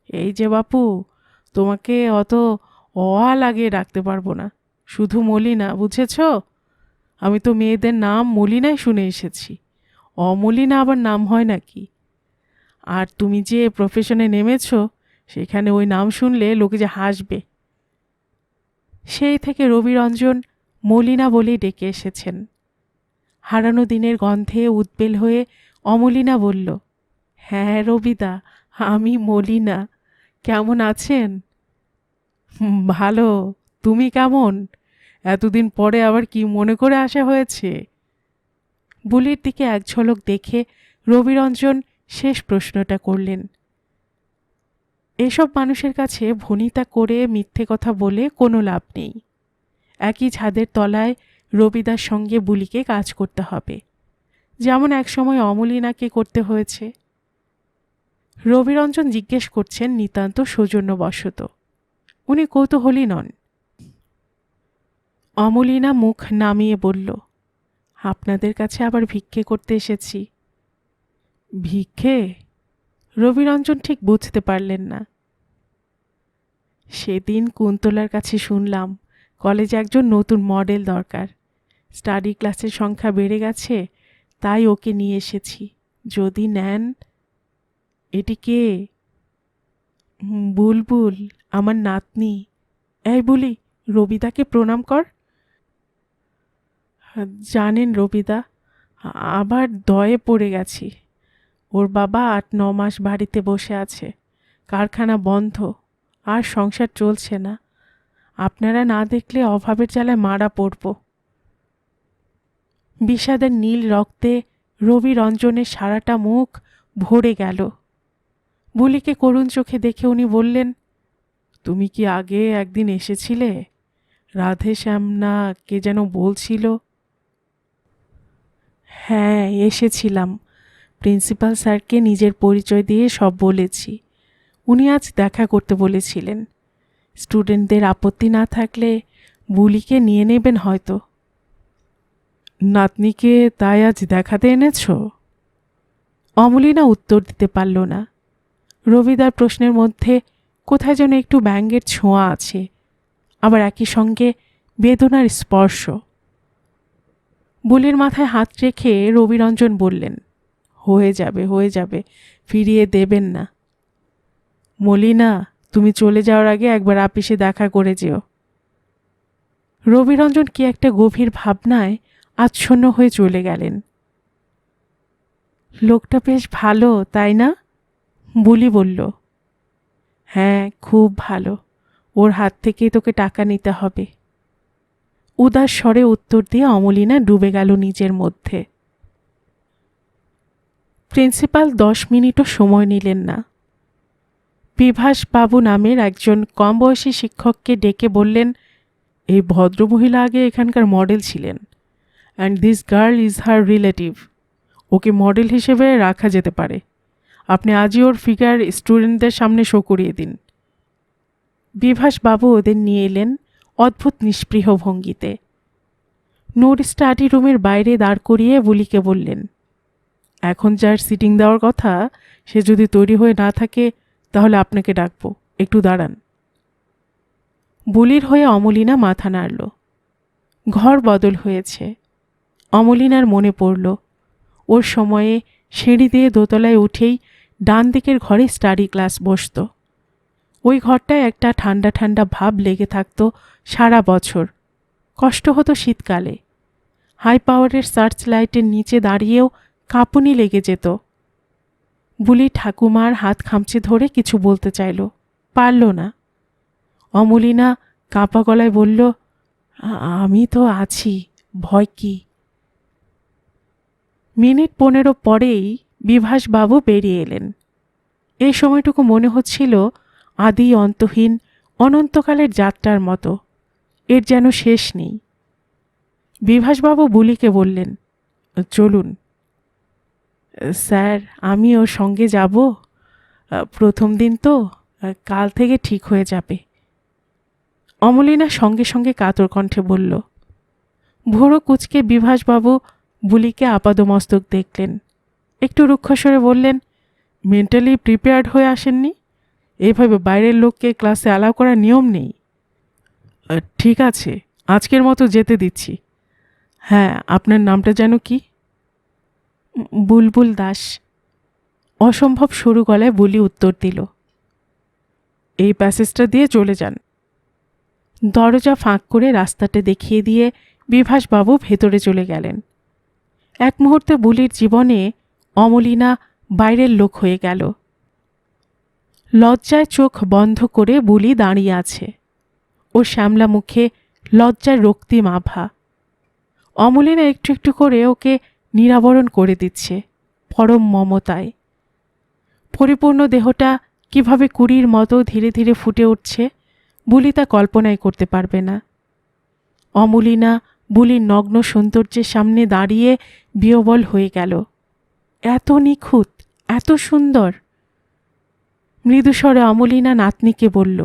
এই যে বাপু, তোমাকে অত লাগিয়ে রাখতে পারবো না, শুধু মলিনা, বুঝেছ? আমি তো মেয়েদের নাম মলিনাই শুনে এসেছি, অমলিনা আবার নাম হয় নাকি? আর তুমি যে প্রফেশনে নেমেছ, সেখানে ওই নাম শুনলে লোকে যে হাসবে। সেই থেকে রবিরঞ্জন মলিনা বলেই ডেকে এসেছেন। হারানো দিনের গন্ধে উদ্বেল হয়ে অমলিনা বলল, হ্যাঁ রবিদা, আমি মলিনা। কেমন আছেন? ভালো। তুমি কেমন? এতদিন পরে আবার কি মনে করে আসা হয়েছে? বুলির দিকে এক ঝলক দেখে রবিরঞ্জন শেষ প্রশ্নটা করলেন। এসব মানুষের কাছে ভনিতা করে মিথ্যে কথা বলে কোনো লাভ নেই। একই ছাদের তলায় রবিদার সঙ্গে বুলিকে কাজ করতে হবে, যেমন একসময় অমলিনাকে করতে হয়েছে। রবিরঞ্জন জিজ্ঞেস করছেন নিতান্ত সৌজন্যবশত, উনি কৌতূহলী নন। অমলিনা মুখ নামিয়ে বলল, আপনাদের কাছে আবার ভিক্ষে করতে এসেছি। ভিক্ষে? রবিরঞ্জন ঠিক বুঝতে পারলেন না। সেদিন কুন্তলার কাছে শুনলাম কলেজে একজন নতুন মডেল দরকার। স্টাডি ক্লাসের সংখ্যা বেড়ে গেছে, তাই ওকে নিয়ে এসেছি, যদি নেন। এটি কে? বুলবুল, আমার নাতনি। এই বলি, রবিদাকে প্রণাম কর। জানেন রবিদা, আবার দয়ে পড়ে গেছি। ওর বাবা 8-9 মাস বাড়িতে বসে আছে, কারখানা বন্ধ, আর সংসার চলছে না। আপনারা না দেখলে অভাবের জ্বালায় মারা পড়ব। বিষাদের নীল রক্তে রবি রঞ্জনের সারাটা মুখ ভরে গেল। বুলিকে করুণ চোখে দেখে উনি বললেন, তুমি কি আগে একদিন এসেছিলে? রাধে শ্যাম না কে যেন বলছিল। হ্যাঁ, এসেছিলাম। প্রিন্সিপাল স্যারকে নিজের পরিচয় দিয়ে সব বলেছি। উনি আজ দেখা করতে বলেছিলেন। স্টুডেন্টদের আপত্তি না থাকলে বুলিকে নিয়ে নেবেন হয়তো। নাতনিকে তাই আজ দেখাতে এনেছ? অমলিনা উত্তর দিতে পারল না। রবিদার প্রশ্নের মধ্যে কোথায় যেন একটু ব্যঙ্গের ছোঁয়া আছে, আবার একই সঙ্গে বেদনার স্পর্শ। বুলির মাথায় হাত রেখে রবিরঞ্জন বললেন, হয়ে যাবে, হয়ে যাবে, ফিরিয়ে দেবেন না। মলিনা, তুমি চলে যাওয়ার আগে একবার আপিসে দেখা করে যেও। রবিরঞ্জন কি একটা গভীর ভাবনায় আচ্ছন্ন হয়ে চলে গেলেন। লোকটা বেশ ভালো, তাই না? বুলি বলল, হ্যাঁ, খুব ভালো। ওর হাত থেকেই তোকে টাকা নিতে হবে। উদাস স্বরে উত্তর দিয়ে অমলিনা ডুবে গেল নিজের মধ্যে। প্রিন্সিপাল 10 মিনিটও সময় নিলেন না। বিভাস বাবু নামের একজন কম বয়সী শিক্ষককে ডেকে বললেন, এই ভদ্রমহিলা আগে এখানকার মডেল ছিলেন, and this girl is her relative. Okay model হিসেবে রাখা যেতে পারে। আপনি আজই ওর ফিগার স্টুডেন্টদের সামনে শো করিয়ে দিন। বিভাস বাবু ওদের নিয়ে এলেন অদ্ভুত নিষ্পৃহ ভঙ্গিতে। নূর স্টাডি রুমের বাইরে দাঁড় করিয়ে বুলিকে বললেন, এখন যার সিটিং দেওয়ার কথা সে যদি তৈরি হয়ে না থাকে তাহলে আপনাকে ডাকবো, একটু দাঁড়ান। বুলির হয়ে অমলিনা মাথা নাড়ল। ঘর বদল হয়েছে। অমলিনার মনে পড়ল, ওর সময়ে সিঁড়ি দিয়ে দোতলায় উঠেই ডান দিকের ঘরে স্টাডি ক্লাস বসত। ওই ঘরটায় একটা ঠান্ডা ঠান্ডা ভাব লেগে থাকত সারা বছর। কষ্ট হতো শীতকালে। হাই পাওয়ারের সার্চ লাইটের নিচে দাঁড়িয়েও কাঁপুনি লেগে যেত। বুলি ঠাকুমার হাত খামচে ধরে কিছু বলতে চাইল, পারল না। অমলিনা কাঁপা গলায় বলল, আমি তো আছি, ভয় কি? মিনিট 15 পরেই বিভাসবাবু বেরিয়ে এলেন। এই সময়টুকু মনে হচ্ছিল আদি অন্তহীন অনন্তকালের যাত্রার মতো, এর যেন শেষ নেই। বিভাসবাবু বুলিকে বললেন, চলুন। স্যার, আমি ওর সঙ্গে যাব? প্রথম দিন তো, কাল থেকে ঠিক হয়ে যাবে। অমলিনা সঙ্গে সঙ্গে কাতর কণ্ঠে বলল। ভোরো কুচকে বিভাসবাবু বুলিকে আপাদমস্তক দেখলেন। একটু রুক্ষস্বরে বললেন, মেন্টালি প্রিপেয়ার্ড হয়ে আসেননি? এইভাবে বাইরের লোককে ক্লাসে অ্যালাউ করার নিয়ম নেই। ঠিক আছে, আজকের মতো যেতে দিচ্ছি। হ্যাঁ, আপনার নামটা যেন কি? বুলবুল দাস। অসম্ভব সরু গলায় বুলি উত্তর দিল। এই প্যাসেজটা দিয়ে চলে যান। দরজা ফাঁক করে রাস্তাটা দেখিয়ে দিয়ে বিভাসবাবু ভেতরে চলে গেলেন। এক মুহূর্তে বুলির জীবনে অমলিনা বাইরের লোক হয়ে গেল। লজ্জায় চোখ বন্ধ করে বুলি দাঁড়িয়ে আছে। ওর শ্যামলা মুখে লজ্জার রক্তিম আভা। অমলিনা একটু একটু করে ওকে নিরাবরণ করে দিচ্ছে পরম মমতায়। পরিপূর্ণ দেহটা কিভাবে কুড়ির মতো ধীরে ধীরে ফুটে উঠছে বুলি তা কল্পনাই করতে পারবে না। অমলিনা বুলির নগ্ন সৌন্দর্যের সামনে দাঁড়িয়ে বিহ্বল হয়ে গেল। এত নিখুঁত, এত সুন্দর। মৃদুস্বরে অমলিনা নাতনিকে বলল,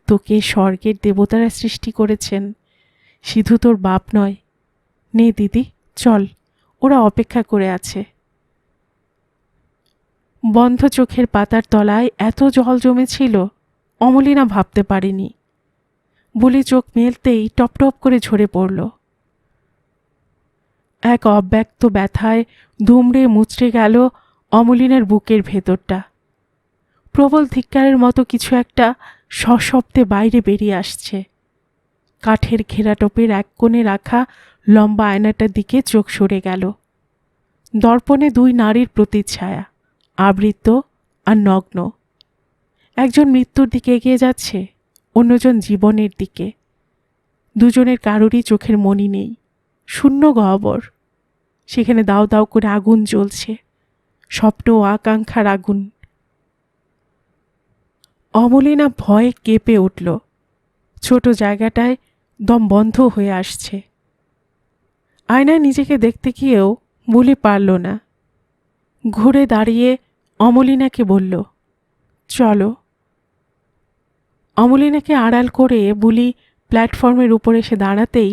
তোকে স্বর্গের দেবতারা সৃষ্টি করেছেন, সিধু তোর বাপ নয়। নে দিদি, চল, ওরা অপেক্ষা করে আছে। বন্ধ চোখের পাতার তলায় এত জল জমেছিল অমলিনা ভাবতে পারেনি। বুলি চোখ মেলতেই টপটপ করে ঝরে পড়ল। এক অব্যক্ত ব্যথায় দুমড়ে মুচড়ে গেল অমলিনার বুকের ভেতরটা। প্রবল ধিক্কারের মতো কিছু একটা সশব্দে বাইরে বেরিয়ে আসছে। কাঠের ঘেরাটোপের এক কোণে রাখা লম্বা আয়নাটার দিকে চোখ সরে গেল। দর্পণে দুই নারীর প্রতিচ্ছায়া, আবৃত আর নগ্ন। একজন মৃত্যুর দিকে এগিয়ে যাচ্ছে, অন্যজন জীবনের দিকে। দুজনের কারোরই চোখের মনি নেই, শূন্য গহ্বর। সেখানে দাও দাও করে আগুন জ্বলছে, স্বপ্ন ও আকাঙ্ক্ষার আগুন। অমলিনা ভয়ে কেঁপে উঠল। ছোট জায়গাটায় দম বন্ধ হয়ে আসছে। আয়নায় নিজেকে দেখতে গিয়েও বুলি পারল না। ঘুরে দাঁড়িয়ে অমলিনাকে বলল, চলো। অমলিনাকে আড়াল করে বুলি প্ল্যাটফর্মের উপর এসে দাঁড়াতেই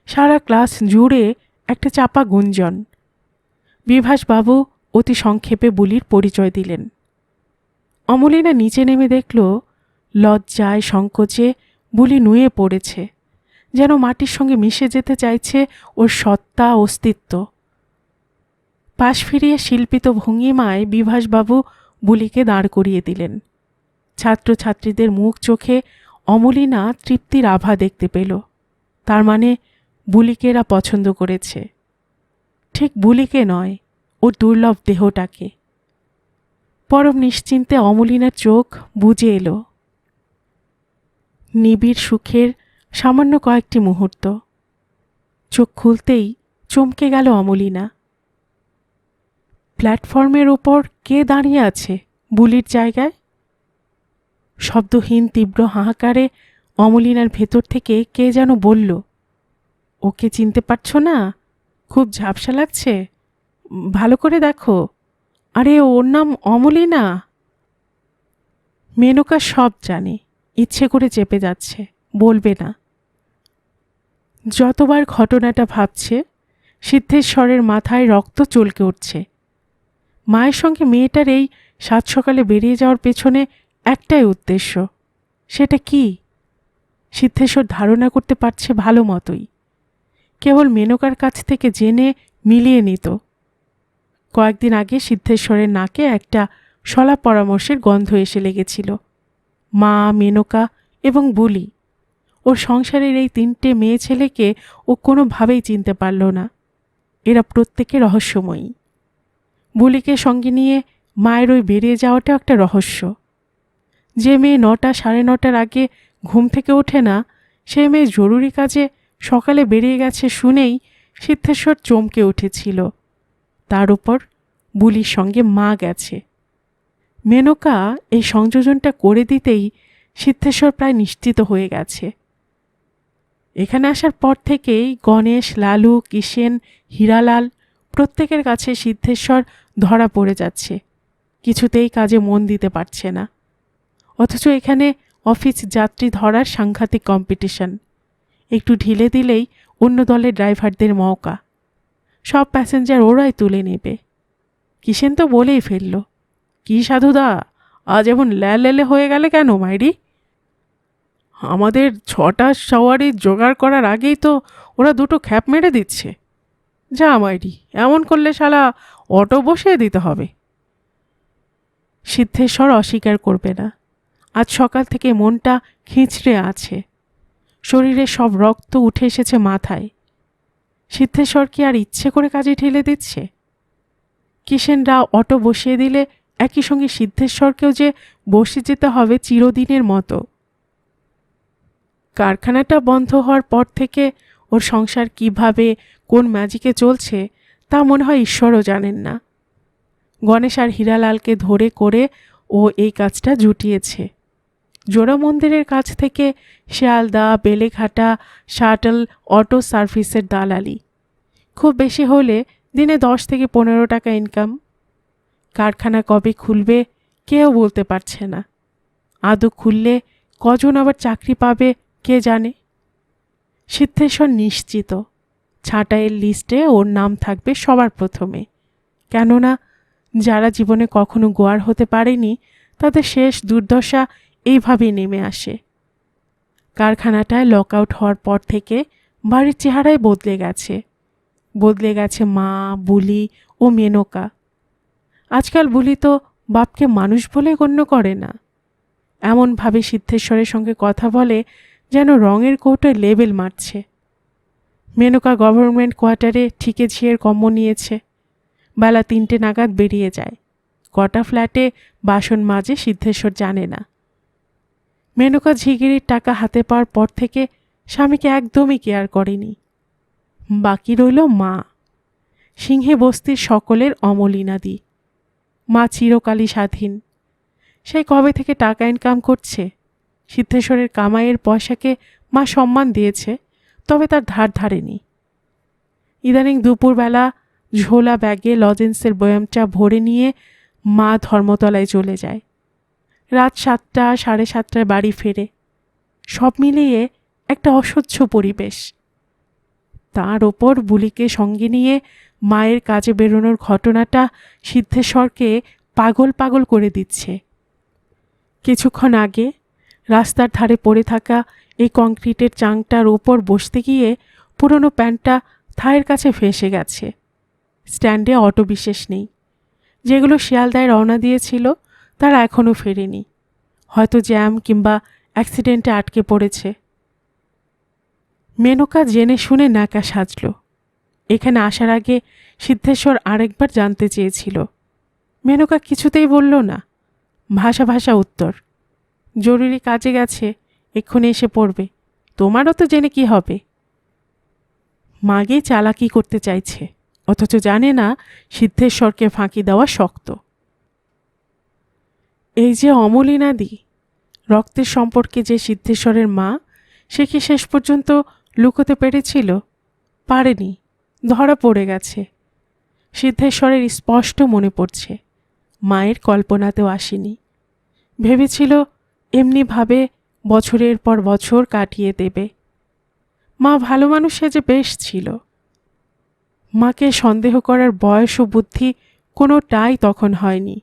সারা ক্লাস জুড়ে একটা চাপা গুঞ্জন। বিভাসবাবু অতি সংক্ষেপে বুলির পরিচয় দিলেন। অমলিনা নিচে নেমে দেখল লজ্জায় সংকোচে বুলি নুয়ে পড়েছে, যেন মাটির সঙ্গে মিশে যেতে চাইছে ওর সত্তা অস্তিত্ব। পাশ ফিরিয়ে শিল্পিত ভঙ্গিমায় বিভাসবাবু বুলিকে দাঁড় করিয়ে দিলেন। ছাত্রছাত্রীদের মুখ চোখে অমলিনা তৃপ্তির আভা দেখতে পেল। তার মানে বুলিকে এরা পছন্দ করেছে। ঠিক বুলিকে নয়, ওর দুর্লভ দেহটাকে। পরম নিশ্চিন্তে অমলিনার চোখ বুজে এলো। নিবিড় সুখের সামান্য কয়েকটি মুহূর্ত। চোখ খুলতেই চমকে গেল অমলিনা। প্ল্যাটফর্মের ওপর কে দাঁড়িয়ে আছে বুলির জায়গায়? শব্দহীন তীব্র হাহাকারে অমলিনার ভেতর থেকে কে যেন বলল, ওকে চিনতে পারছ না? খুব ঝাপসা লাগছে, ভালো করে দেখো। আরে ওর নাম অমলিনা। মেনকা সব জানে, ইচ্ছে করে চেপে যাচ্ছে, বলবে না। যতবার ঘটনাটা ভাবছে, সিদ্ধেশ্বরের মাথায় রক্ত চলকে উঠছে। মায়ের সঙ্গে মেয়েটার এই সাত সকালে বেরিয়ে যাওয়ার পেছনে একটাই উদ্দেশ্য। সেটা কি? সিদ্ধেশ্বর ধারণা করতে পারছে ভালো মতোই। কেবল মেনকার কাছ থেকে জেনে মিলিয়ে নিত। কয়েকদিন আগে সিদ্ধেশ্বরের নাকে একটা শলা পরামর্শের গন্ধ এসে লেগেছিল। মা, মেনকা এবং বুলি, ওর সংসারের এই তিনটে মেয়ে ছেলেকে ও কোনোভাবেই চিনতে পারল না। এরা প্রত্যেকে রহস্যময়ী। বুলিকে সঙ্গে নিয়ে মায়ের ওই বেরিয়ে যাওয়াটাও একটা রহস্য। যে মেয়ে 9টা সাড়ে 9টার আগে ঘুম থেকে ওঠে না, সে মেয়ে জরুরি কাজে সকালে বেরিয়ে গেছে শুনেই সিদ্ধেশ্বর চমকে উঠেছিল। তার উপর বুলির সঙ্গে মা গেছে। মেনকা এই সংযোজনটা করে দিতেই সিদ্ধেশ্বর প্রায় নিশ্চিত হয়ে গেছে। এখানে আসার পর থেকেই গণেশ, লালু, কিষেন, হীরালাল প্রত্যেকের কাছে সিদ্ধেশ্বর ধরা পড়ে যাচ্ছে। কিছুতেই কাজে মন দিতে পারছে না। অথচ এখানে অফিস যাত্রী ধরার সাংঘাতিক কম্পিটিশন। একটু ঢিলে দিলেই অন্য দলের ড্রাইভারদের মওকা। সব প্যাসেঞ্জার ওরাই তুলে নেবে। কিষেন তো বলেই ফেলল, কি সাধুদা, আজ এমন ল্যালেলে হয়ে গেলে কেন মাইরি? আমাদের 6টা সওয়ারি জোগাড় করার আগেই তো ওরা 2টো খ্যাপ মেরে দিচ্ছে। যা মাইরি, এমন করলে শালা অটো বসিয়ে দিতে হবে। সিদ্ধেশ্বর অস্বীকার করবে না। আজ সকাল থেকে মনটা খিঁচড়ে আছে। শরীরে সব রক্ত উঠে এসেছে মাথায়। সিদ্ধেশ্বর কি আর ইচ্ছে করে কাজে ঠেলে দিচ্ছে? কিষেনরা অটো বসিয়ে দিলে একই সঙ্গে সিদ্ধেশ্বরকেও যে বসে যেতে হবে চিরদিনের মতো। কারখানাটা বন্ধ হওয়ার পর থেকে ওর সংসার কিভাবে কোন ম্যাজিকে চলছে তা মনে হয় ঈশ্বরও জানেন না। গণেশ আর হীরালালকে ধরে করে ও এই কাজটা জুটিয়েছে। জোড়া মন্দিরের কাছ থেকে শিয়ালদা, বেলেঘাটা, শাটল অটো সার্ভিসের দালালি। খুব বেশি হলে দিনে 10 থেকে 15 টাকা ইনকাম। কারখানা কবে খুলবে কেউ বলতে পারছে না। আদৌ খুললে কজন আবার চাকরি পাবে কে জানে। সিদ্ধেশ্বর নিশ্চিত ছাঁটাইয়ের লিস্টে ওর নাম থাকবে সবার প্রথমে। কেননা যারা জীবনে কখনো গোয়ার হতে পারেনি তাদের শেষ দুর্দশা এইভাবেই নেমে আসে। কারখানাটায় লক আউট হওয়ার পর থেকে বাড়ির চেহারাই বদলে গেছে। বদলে গেছে মা, বুলি ও মেনকা। আজকাল বুলি তো বাপকে মানুষ বলে গণ্য করে না। এমনভাবে সিদ্ধেশ্বরের সঙ্গে কথা বলে যেন রঙের কৌটোয় লেবেল মারছে। মেনকা গভর্নমেন্ট কোয়ার্টারে ঠিকে ঝিয়ের কম্ম নিয়েছে। বেলা 3টে নাগাদ বেরিয়ে যায়। কটা ফ্ল্যাটে বাসন মাজে সিদ্ধেশ্বর জানে না। মেনকা ঝিগিরির টাকা হাতে পাওয়ার পর থেকে স্বামীকে একদমই কেয়ার করেনি। বাকি রইল মা, সিংহে বস্তির সকলের অমলিনাদি। মা চিরকালই স্বাধীন। সেই কবে থেকে টাকা ইনকাম করছে। সিদ্ধেশ্বরের কামাইয়ের পয়সাকে মা সম্মান দিয়েছে, তবে তার ধার ধারেনি। ইদানিং দুপুরবেলা ঝোলা ব্যাগে লজেন্সের বয়ামটা ভরে নিয়ে মা ধর্মতলায় চলে যায়। রাত 7টা, 7:30টায় বাড়ি ফেরে। সব মিলিয়ে একটা অসহ্য পরিবেশ। তার ওপর বুলিকে সঙ্গে নিয়ে মায়ের কাজে বেরোনোর ঘটনাটা সিদ্ধেশ্বরকে পাগল পাগল করে দিচ্ছে। কিছুক্ষণ আগে রাস্তার ধারে পড়ে থাকা এই কংক্রিটের চাংটার ওপর বসতে গিয়ে পুরনো প্যান্টটা থায়ের কাছে ফেঁসে গেছে। স্ট্যান্ডে অটো বিশেষ নেই। যেগুলো শিয়ালদায় রওনা দিয়েছিল তারা এখনও ফেরেনি। হয়তো জ্যাম কিংবা অ্যাক্সিডেন্টে আটকে পড়েছে। মেনকা জেনে শুনে ন্যাকা সাজল। এখানে আসার আগে সিদ্ধেশ্বর আরেকবার জানতে চেয়েছিল। মেনকা কিছুতেই বলল না। ভাষা ভাষা উত্তর, জরুরি কাজে গেছে, এক্ষুনি এসে পড়বে, তোমারও তো জেনে কি হবে। মাগেই চালাকি করতে চাইছে, অথচ জানে না সিদ্ধেশ্বরকে ফাঁকি দেওয়া শক্ত। এই যে অমলিনাদি, রক্তের সম্পর্কে যে সিদ্ধেশ্বরের মা, সে কি শেষ পর্যন্ত লুকোতে পেরেছিল? পারেনি, ধরা পড়ে গেছে। সিদ্ধেশ্বরের স্পষ্ট মনে পড়ছে, মায়ের কল্পনাতেও আসেনি। ভেবেছিল এমনিভাবে বছরের পর বছর কাটিয়ে দেবে। মা ভালো মানুষ সেজে বেশ ছিল। মাকে সন্দেহ করার বয়স ও বুদ্ধি কোনোটাই তখন হয়নি।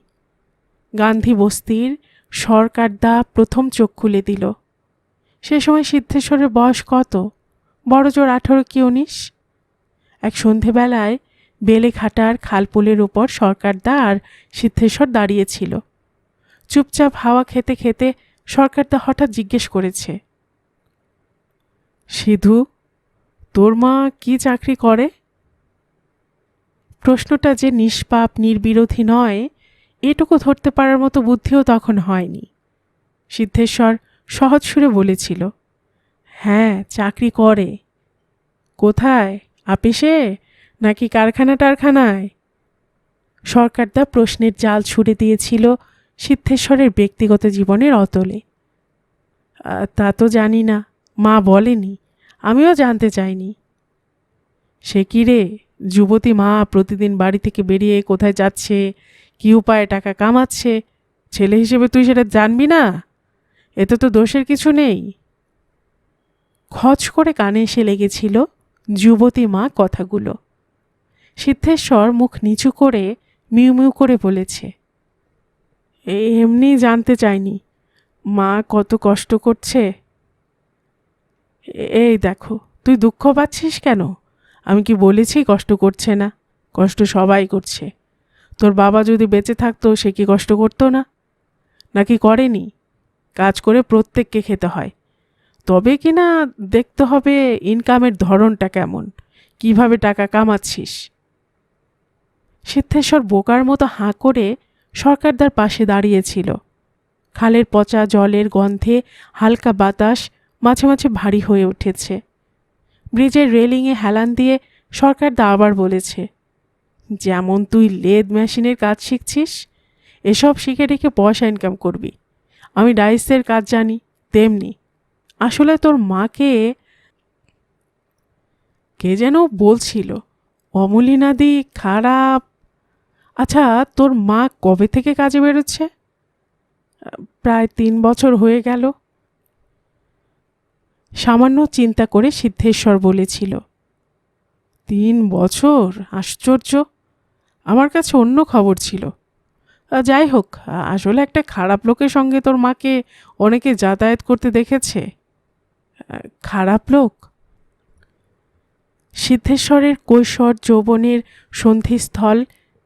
গান্ধী বস্তির সরকারদা প্রথম চোখ খুলে দিল। সে সময় সিদ্ধেশ্বরের বয়স কত? বড়জোর 18 কি 19। এক সন্ধেবেলায় বেলেঘাটার খালপুলের ওপর সরকারদা আর সিদ্ধেশ্বর দাঁড়িয়েছিল। চুপচাপ হাওয়া খেতে খেতে সরকারদা হঠাৎ জিজ্ঞেস করেছে, সিধু, তোর মা কি চাকরি করে? প্রশ্নটা যে নিষ্পাপ নির্বিরোধী নয়, এটুকু ধরতে পারার মতো বুদ্ধিও তখন হয়নি। সিদ্ধেশ্বর সহজ সুরে বলেছিল, হ্যাঁ, চাকরি করে। কোথায়? আপিসে নাকি কারখানা টারখানায়? সরকারদা প্রশ্নের জাল ছুড়ে দিয়েছিল সিদ্ধেশ্বরের ব্যক্তিগত জীবনের অতলে। তা তো জানি না, মা বলেনি, আমিও জানতে চাইনি। সে কি রে, যুবতী মা প্রতিদিন বাড়ি থেকে বেরিয়ে কোথায় যাচ্ছে, কি উপায়ে টাকা কামাচ্ছে, ছেলে হিসেবে তুই সেটা জানবি না? এতে তো দোষের কিছু নেই। খচ করে কানে এসে লেগেছিল যুবতী মা কথাগুলো। সিদ্ধেশ্বর মুখ নিচু করে মিউ মিউ করে বলেছে, এমনি জানতে চাইনি, মা কত কষ্ট করছে। এই দেখো, তুই দুঃখ পাচ্ছিস কেন? আমি কি বলেছি কষ্ট করছে না? কষ্ট সবাই করছে। তোর বাবা যদি বেঁচে থাকতো, সে কি কষ্ট করতো না? নাকি করেনি? কাজ করে প্রত্যেককে খেতে হয়, তবে কি না দেখতে হবে ইনকামের ধরনটা কেমন, কিভাবে টাকা কামাচ্ছিস। সিদ্ধেশ্বর বোকার মতো হাঁ করে সরকারদার পাশে দাঁড়িয়েছিল। খালের পচা জলের গন্ধে হালকা বাতাস মাঝে মাঝে ভারী হয়ে উঠেছে। ব্রিজের রেলিংয়ে হেলান দিয়ে সরকারদা আবার বলেছে, যেমন তুই লেদ মেশিনের কাজ শিখছিস, এসব শিখে রেখে পয়সা ইনকাম করবি। আমি ডাইসের কাজ জানি, তেমনি। আসলে তোর মাকে কে যেন বলছিল, অমলিনাদি খারাপ। আচ্ছা, তোর মা কবে থেকে কাজে বেরোচ্ছে? প্রায় 3 বছর হয়ে গেল। সামান্য চিন্তা করে সিদ্ধেশ্বর বলেছিল, 3 বছর? আশ্চর্য, আমার কাছে অন্য খবর ছিল। যাই হোক, আসলে একটা খারাপ লোকের সঙ্গে তোর মাকে অনেকে যাতায়াত করতে দেখেছে। খারাপ লোক? সিদ্ধেশ্বরের কৈশোর যৌবনের সন্ধিস্থল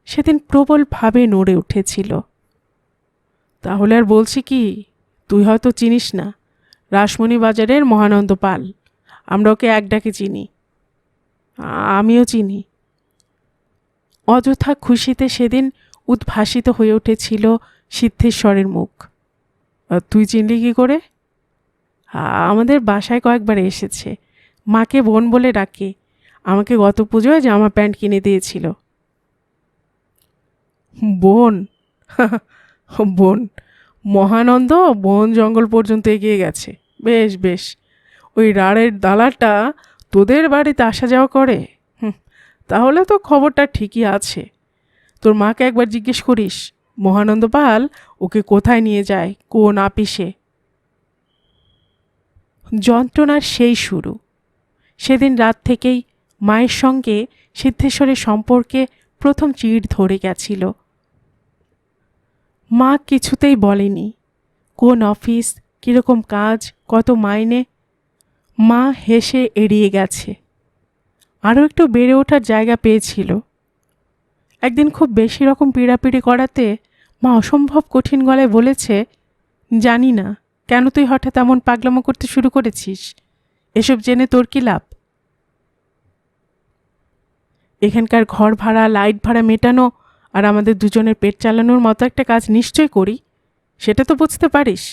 সেদিন প্রবলভাবে নড়ে উঠেছিল। তাহলে আর বলছি কি, তুই হয়তো চিনিস না, রাসমণি বাজারের মহানন্দ পাল, আমরা ওকে এক ডাকে চিনি। আমিও চিনি। অযথা খুশিতে সেদিন উদ্ভাসিত হয়ে উঠেছিল সিদ্ধেশ্বরের মুখ। তুই চিনলি কি করে? আমাদের বাসায় কয়েকবার এসেছে। মাকে বোন বলে ডাকে। আমাকে গত পুজোয় জামা প্যান্ট কিনে দিয়েছিল। বোন? বোন? মহানন্দ বন জঙ্গল পর্যন্ত এগিয়ে গেছে। বেশ বেশ, ওই রাড়ের দালালটা তোদের বাড়িতে আসা যাওয়া করে? তাহলে তো খবরটা ঠিকই আছে। তোর মাকে একবার জিজ্ঞেস করিস মহানন্দ পাল ওকে কোথায় নিয়ে যায়, কোন আপিসে। যন্ত্রণার সেই শুরু। সেদিন রাত থেকেই মায়ের সঙ্গে সিদ্ধেশ্বরের সম্পর্কে প্রথম চিড় ধরে গেছিল। মা কিছুতেই বলেনি কোন অফিস, কীরকম কাজ, কত মাইনে। মা হেসে এড়িয়ে গেছে। আরও একটু বেড়ে ওঠার জায়গা পেয়েছিল। একদিন খুব বেশি রকম পীড়াপিড়ি করাতে মা অসম্ভব কঠিন গলায় বলেছে, জানি না কেন তুই হঠাৎ এমন পাগলামো করতে শুরু করেছিস। এসব জেনে তোর কি লাভ? এখানকার ঘর ভাড়া, লাইট ভাড়া মেটানো আর আমাদের দুজনের পেট চালানোর মতো একটা কাজ নিশ্চয় করি, সেটা তো বুঝতে পারিস।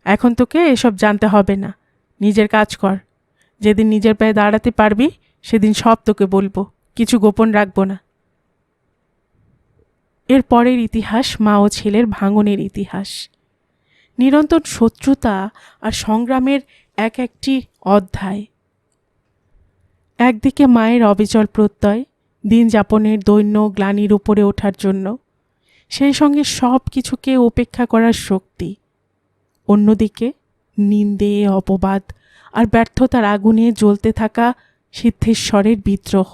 এখন তোকে এসব জানতে হবে না, নিজের কাজ কর। যেদিন নিজের পায়ে দাঁড়াতে পারবি সেদিন সব তোকে বলবো, কিছু গোপন রাখবো না। এর পরের ইতিহাস মা ও ছেলের ভাঙনের ইতিহাস। নিরন্তর শত্রুতা আর সংগ্রামের এক একটি অধ্যায়। একদিকে মায়ের অবিচল প্রত্যয় দিন যাপনের দৈন্য গ্লানির উপরে ওঠার জন্য, সেই সঙ্গে সব কিছুকে উপেক্ষা করার শক্তি। অন্যদিকে নিন্দে, অপবাদ আর ব্যর্থতার আগুনে জ্বলতে থাকা সিদ্ধেশ্বরের বিদ্রোহ।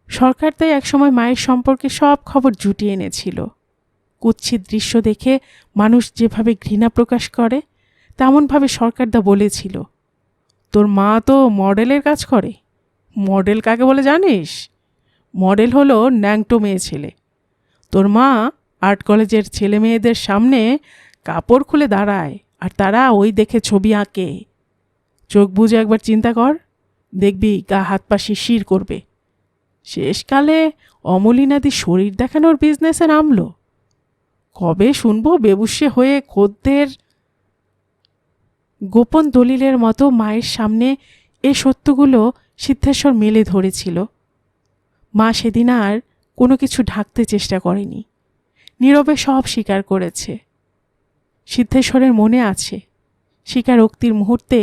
সরকার তাই একসময় মায়ের সম্পর্কে সব খবর জুটিয়ে এনেছিল। কুৎসিত দৃশ্য দেখে মানুষ যেভাবে ঘৃণা প্রকাশ করে, তেমনভাবে সরকারদা বলেছিল, তোর মা তো মডেলের কাজ করে। মডেল কাকে বলে জানিস? মডেল হলো ন্যাংটো মেয়ে ছেলে। তোর মা আর্ট কলেজের ছেলে মেয়েদের সামনে কাপড় খুলে দাঁড়ায় আর তারা ওই দেখে ছবি আঁকে। চোখ বুজে একবার চিন্তা কর, দেখবি গা হাত পা শিরশির করবে। শেষকালে অমলিনাদি শরীর দেখানোর বিজনেসে নামলো। কবে শুনবো বেবুসে হয়ে খদ্দের। গোপন দলিলের মতো মায়ের সামনে এ সত্যগুলো সিদ্ধেশ্বর মেলে ধরেছিল। মা সেদিন আর কোনো কিছু ঢাকতে চেষ্টা করেনি, নীরবে সব স্বীকার করেছে। সিদ্ধেশ্বরের মনে আছে স্বীকারোক্তির মুহূর্তে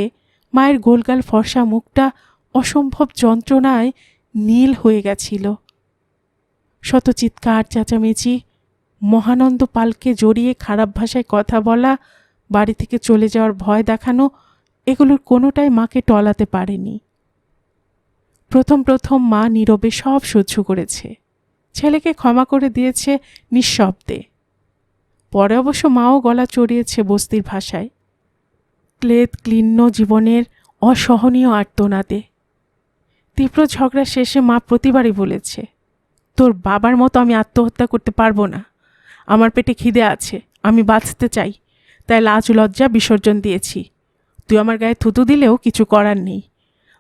মায়ের গোলগাল ফর্সা মুখটা অসম্ভব যন্ত্রণায় নীল হয়ে গেছিল। শত চিৎকার চেঁচামেচি, মহানন্দ পালকে জড়িয়ে খারাপ ভাষায় কথা বলা, বাড়ি থেকে চলে যাওয়ার ভয় দেখানো, এগুলোর কোনোটাই মাকে টলাতে পারেনি। প্রথম প্রথম মা নীরবে সব সহ্য করেছে, ছেলেকে ক্ষমা করে দিয়েছে নিঃশব্দে। পরে অবশ্য মাও গলা চড়িয়েছে বস্তির ভাষায়, ক্লেদ ক্লিন্ন জীবনের অসহনীয় আর্তনাদে। তীব্র ঝগড়া শেষে মা প্রতিবারই বলেছে, তোর বাবার মতো আমি আত্মহত্যা করতে পারবো না। আমার পেটে খিদে আছে, আমি বাঁচতে চাই, তাই লাজ লজ্জা বিসর্জন দিয়েছি। তুই আমার গায়ে থুতু দিলেও কিছু করার নেই।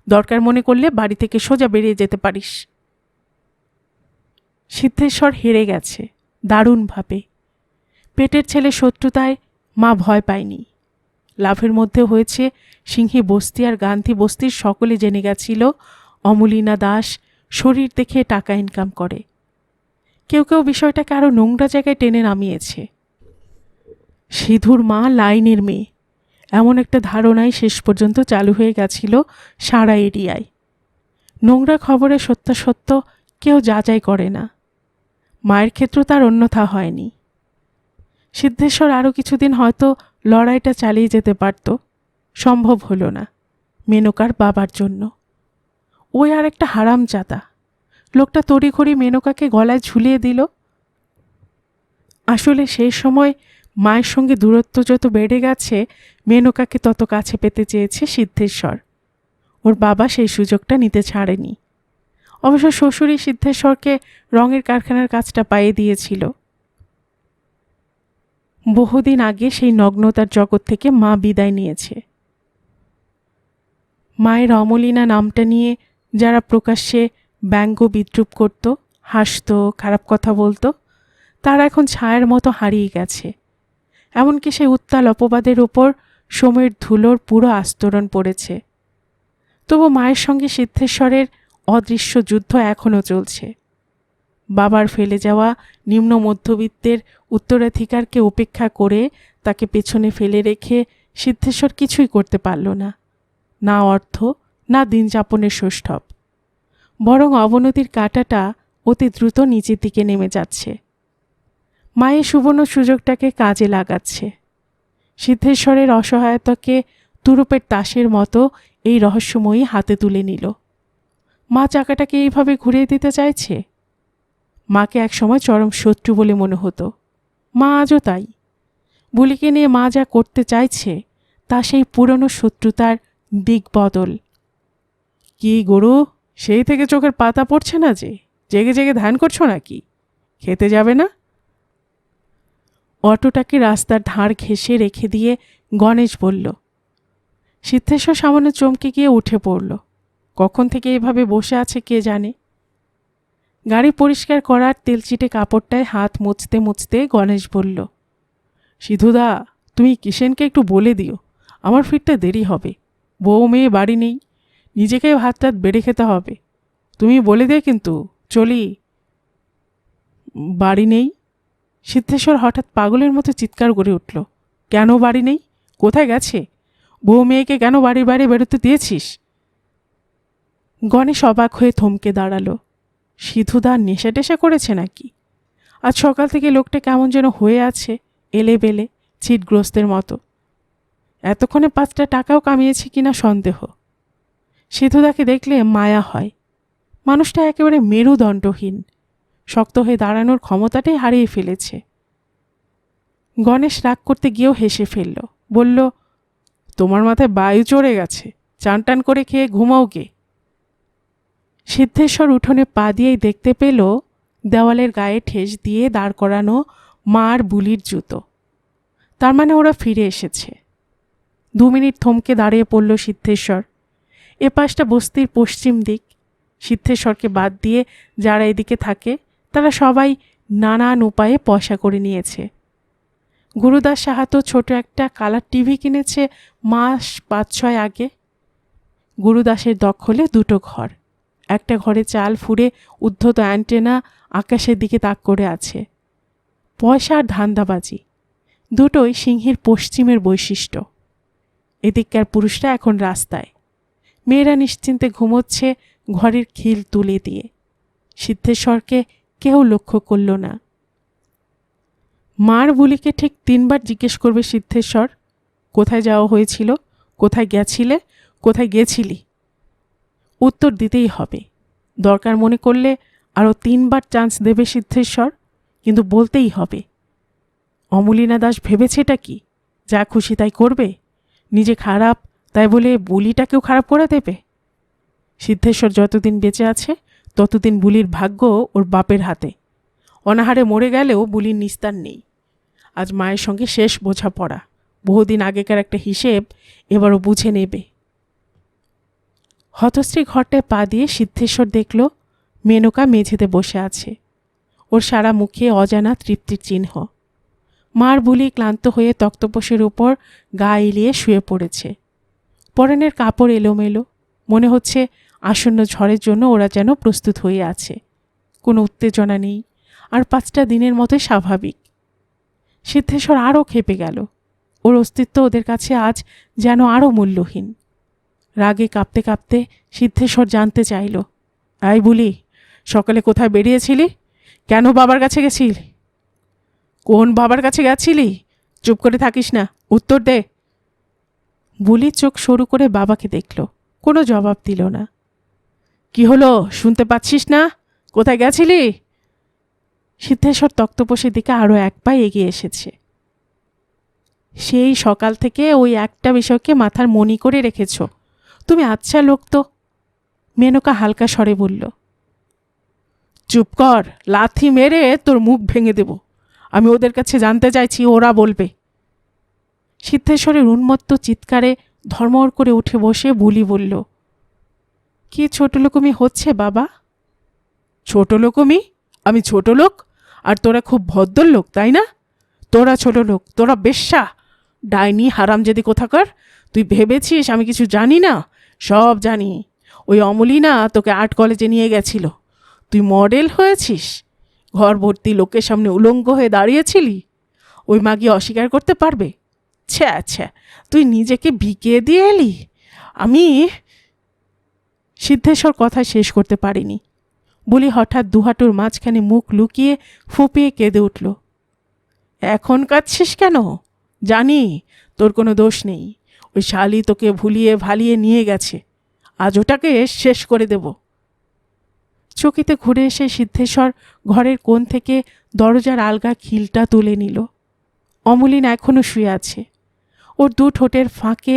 দরকার মনে করলে বাড়ি থেকে সোজা বেরিয়ে যেতে পারিস। সিদ্ধেশ্বর হেরে গেছে দারুণভাবে। পেটের ছেলে শত্রুতায় মা ভয় পায়নি। লাভের মধ্যে হয়েছে সিংহী বস্তি আর গান্ধী বস্তির সকলে জেনে গেছিল অমলিনা দাস শরীর দেখে টাকা ইনকাম করে। কেউ কেউ বিষয়টাকে আরও নোংরা জায়গায় টেনে নামিয়েছে। সিধুর মা লাইনের মেয়ে, এমন একটা ধারণাই শেষ পর্যন্ত চালু হয়ে গেছিল সারা এরিয়ায়। নোংরা খবরের সত্যাসত্য কেউ যাচাই করে না। মায়ের ক্ষেত্র তার অন্যথা হয়নি। সিদ্ধেশ্বর আরও কিছুদিন হয়তো লড়াইটা চালিয়ে যেতে পারত, সম্ভব হলো না মেনকার বাবার জন্য। ওই আর একটা হারামজাদা লোকটা তড়িঘড়ি মেনকাকে গলায় ঝুলিয়ে দিল। আসলে সেই সময় মায়ের সঙ্গে দূরত্ব যত বেড়ে গেছে, মেনকাকে তত কাছে পেতে চেয়েছে সিদ্ধেশ্বর। ওর বাবা সেই সুযোগটা নিতে ছাড়েনি। অবশ্য শ্বশুরই সিদ্ধেশ্বরকে রঙের কারখানার কাজটা পাইয়ে দিয়েছিল। বহুদিন আগে সেই নগ্নতার জগৎ থেকে মা বিদায় নিয়েছে। মায়ের অমলিনা নামটা নিয়ে যারা প্রকাশ্যে ব্যঙ্গ বিদ্রূপ করত, হাসত, খারাপ কথা বলতো, তারা এখন ছায়ার মতো হারিয়ে গেছে। এমনকি সেই উত্তাল অপবাদের ওপর সময়ের ধুলোর পুরো আস্তরণ পড়েছে। তবু মায়ের সঙ্গে সিদ্ধেশ্বরের অদৃশ্য যুদ্ধ এখনও চলছে। বাবার ফেলে যাওয়া নিম্ন মধ্যবিত্তের উত্তরাধিকারকে উপেক্ষা করে তাকে পেছনে ফেলে রেখে সিদ্ধেশ্বর কিছুই করতে পারল না, না অর্থ, না দিন যাপনের সৌষ্ঠব। বরং অবনতির কাঁটাটা অতি দ্রুত নিচের দিকে নেমে যাচ্ছে। মায়ের সুবর্ণ সুযোগটাকে কাজে লাগাচ্ছে। সিদ্ধেশ্বরের অসহায়তাকে তুরুপের তাসের মতো এই রহস্যময়ী হাতে তুলে নিল। মা চাকাটাকে এইভাবে ঘুরিয়ে দিতে চাইছে। মাকে একসময় চরম শত্রু বলে মনে হতো, মা আজও তাই। বুলিকে নিয়ে মা যা করতে চাইছে তা সেই পুরনো শত্রুতার দিক বদল। কি গরু, সেই থেকে চোখের পাতা পড়ছে না যে? জেগে জেগে ধ্যান করছো নাকি? খেতে যাবে না? অটোটাকে রাস্তার ধার ঘেঁষে রেখে দিয়ে গণেশ বলল। সিদ্ধেশ্বর সামান্য চমকে গিয়ে উঠে পড়ল। কখন থেকে এভাবে বসে আছে কে জানে। গাড়ি পরিষ্কার করার তেলচিটে কাপড়টায় হাত মুছতে মুছতে গণেশ বলল, সিধুদা, তুমি কিষেনকে একটু বলে দিও, আমার ফিরতে দেরি হবে। বউ মেয়ে বাড়ি নেই, নিজেকে ভাত টাত বেড়ে খেতে হবে। তুমি বলে দে কিন্তু, চলি। বাড়ি নেই? সিদ্ধেশ্বর হঠাৎ পাগলের মতো চিৎকার করে উঠল। কেন বাড়ি নেই? কোথায় গেছে? বউ মেয়েকে কেন বাড়ির বাইরে বেরোতে দিয়েছিস? গণেশ অবাক হয়ে থমকে দাঁড়ালো। সিধুদা নেশা টেশা করেছে নাকি? আজ সকাল থেকে লোকটা কেমন যেন হয়ে আছে, এলে বেলে, চিটগ্রস্তের মতো। এতক্ষণে 5টা টাকাও কামিয়েছে কিনা সন্দেহ। সিধুদাকে দেখলে মায়া হয়। মানুষটা একেবারে মেরুদণ্ডহীন, শক্ত হয়ে দাঁড়ানোর ক্ষমতাটাই হারিয়ে ফেলেছে। গণেশ রাগ করতে গিয়েও হেসে ফেলল, বলল, তোমার মাথায় বায়ু চড়ে গেছে, চান টান করে খেয়ে ঘুমাও গে। সিদ্ধেশ্বর উঠোনে পা দিয়েই দেখতে পেল দেওয়ালের গায়ে ঠেস দিয়ে দাঁড় করানো মার বুলির জুতো। তার মানে ওরা ফিরে এসেছে। 2 মিনিট থমকে দাঁড়িয়ে পড়ল সিদ্ধেশ্বর। এ পাশটা বস্তির পশ্চিম দিক। সিদ্ধেশ্বরকে বাদ দিয়ে যারা এদিকে থাকে তারা সবাই নানান উপায়ে পয়সা করে নিয়েছে। গুরুদাস সাহাতো ছোট একটা কালার টিভি কিনেছে মাস 5-6 আগে। গুরুদাসের দখলে 2টো ঘর। একটা ঘরে চাল ফুঁড়ে উদ্ধত অ্যান্টেনা আকাশের দিকে তাক করে আছে। পয়সা আর ধান্দাবাজি দুটোই সিংহীর পশ্চিমের বৈশিষ্ট্য। এদিককার পুরুষরা এখন রাস্তায়, মেয়েরা নিশ্চিন্তে ঘুমোচ্ছে ঘরের খিল তুলে দিয়ে। সিদ্ধেশ্বরকে কেউ লক্ষ্য করল না। মার বুলিকে ঠিক 3 বার জিজ্ঞেস করবে সিদ্ধেশ্বর, কোথায় যাওয়া হয়েছিল, কোথায় গেছিলে, কোথায় গেছিলি? উত্তর দিতেই হবে। দরকার মনে করলে আরও 3 বার চান্স দেবে সিদ্ধেশ্বর, কিন্তু বলতেই হবে। অমলিনা দাস ভেবেছে এটা কি, যা খুশি তাই করবে? নিজে খারাপ তাই বলে বুলিটাকেও খারাপ করে দেবে? সিদ্ধেশ্বর যতদিন বেঁচে আছে ততদিন বুলির ভাগ্য ওর বাপের হাতে। অনাহারে মরে গেলেও বুলির নিস্তার নেই। আজ মায়ের সঙ্গে শেষ বোঝাপড়া, বহুদিন আগেকার একটা হিসেব এবারও বুঝে নেবে। হতশ্রী ঘরটায় পা দিয়ে সিদ্ধেশ্বর দেখল মেনকা মেঝেতে বসে আছে। ওর সারা মুখে অজানা তৃপ্তির চিহ্ন। মার বুলি ক্লান্ত হয়ে তক্তপোষের উপর গা এলিয়ে শুয়ে পড়েছে। পরনের কাপড় এলোমেলো, মনে হচ্ছে আসন্ন ঝড়ের জন্য ওরা যেন প্রস্তুত হয়ে আছে। কোনো উত্তেজনা নেই, আর 5টা দিনের মতোই স্বাভাবিক। সিদ্ধেশ্বর আরও খেপে গেল। ওর অস্তিত্ব ওদের কাছে আজ যেন আরও মূল্যহীন। রাগে কাঁপতে কাঁপতে সিদ্ধেশ্বর জানতে চাইল, আই বুলি, সকালে কোথায় বেরিয়েছিলি? কেন বাবার কাছে গেছিলি? কোন বাবার কাছে গেছিলি? চুপ করে থাকিস না, উত্তর দে। বুলি চোখ সরু করে বাবাকে দেখল, কোনো জবাব দিল না। কি হলো, শুনতে পাচ্ছিস না? কোথায় গেছিলি? সিদ্ধেশ্বর তক্তপোষের দিকে আরও 1 পা এগিয়ে এসেছে। সেই সকাল থেকে ওই একটা বিষয়কে মাথার মণি করে রেখেছ তুমি। আচ্ছা লোক তো। মেনকা হালকা স্বরে বলল। চুপ কর, লাথি মেরে তোর মুখ ভেঙে দেব। আমি ওদের কাছে জানতে চাইছি, ওরা বলবে। সিদ্ধেশ্বরের উন্মত্ত চিৎকারে ধর্মর করে উঠে বসে বুলি বলল, কি ছোট লোকমি হচ্ছে বাবা? ছোট লোকমি? আমি ছোট লোক? আর তোরা খুব ভদ্রলোক, তাই না? তোরা ছোট লোক, তোরা বেশ্যা, ডাইনি, হারামজাদি কোথাকার। তুই ভেবেছিস আমি কিছু জানি না? সব জানি। ওই অমলিনা তোকে আর্ট কলেজে নিয়ে গেছিল, তুই মডেল হয়েছিস, ঘর ভর্তি লোকের সামনে উলঙ্গ হয়ে দাঁড়িয়েছিলি। ওই মাগি অস্বীকার করতে পারবে? ছ্যা ছ্যা, তুই নিজেকে বিকিয়ে দিয়ে এলি। আমি সিদ্ধেশ্বর কথা শেষ করতে পারিনি বলি হঠাৎ দুহাটুর মাঝখানে মুখ লুকিয়ে ফুঁপিয়ে কেঁদে উঠল। এখন কাঁদছিস কেন? জানি তোর কোনো দোষ নেই। ওই শালি তোকে ভুলিয়ে ভালিয়ে নিয়ে গেছে, আজ ওটাকে শেষ করে দেব। চকিতে ঘুরে এসে সিদ্ধেশ্বর ঘরের কোণ থেকে দরজার আলগা খিলটা তুলে নিল। অমলিন এখনো শুয়ে আছে। ওর দু ঠোঁটের ফাঁকে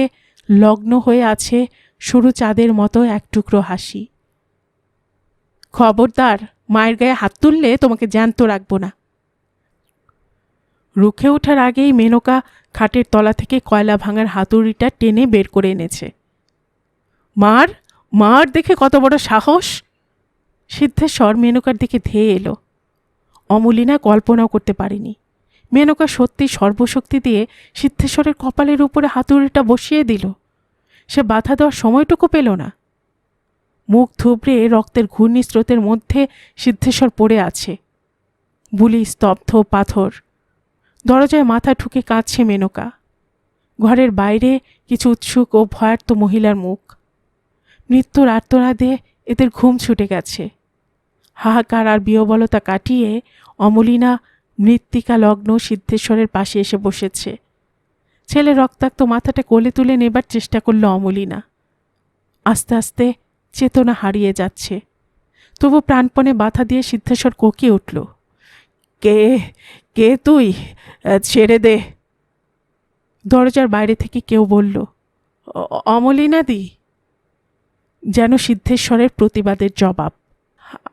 লগ্ন হয়ে আছে সরু চাঁদের মতো এক টুকরো হাসি। খবরদার, মায়ের গায়ে হাত তুললে তোমাকে জ্যান্ত রাখবো না। রুখে ওঠার আগেই মেনকা খাটের তলা থেকে কয়লা ভাঙার হাতুড়িটা টেনে বের করে এনেছে। মার, মার দেখে কত বড় সাহস! সিদ্ধেশ্বর মেনকার দিকে ধেয়ে এলো। অমলিনা কল্পনাও করতে পারেনি মেনকা সত্যি সর্বশক্তি দিয়ে সিদ্ধেশ্বরের কপালের উপরে হাতুড়িটা বসিয়ে দিল। সে বাধা দেওয়ার সময়টুকু পেল না। মুখ থুবড়ে রক্তের ঘূর্ণিস্রোতের মধ্যে সিদ্ধেশ্বর পড়ে আছে, বুলি স্তব্ধ পাথর। দরজায় মাথা ঠুকে কাঁদছে মেনকা। ঘরের বাইরে কিছু উৎসুক ও ভয়ার্ত মহিলার মুখ। মৃত্যুর আর্তনাদে এদের ঘুম ছুটে গেছে। হাহাকার আর বিহবলতা কাটিয়ে অমলিনা মৃত্তিকা লগ্ন সিদ্ধেশ্বরের পাশে এসে বসেছে। ছেলে রক্তাক্ত মাথাটা কোলে তুলে নেবার চেষ্টা করল অমলিনা। আস্তে আস্তে চেতনা হারিয়ে যাচ্ছে। তবু প্রাণপণে বাধা দিয়ে সিদ্ধেশ্বর কোকিয়ে উঠল। কে কে তুই? ছেড়ে দে। দরজার বাইরে থেকে কেউ বলল, অমলিনাদি। যেন সিদ্ধেশ্বরের প্রতিবাদের জবাব।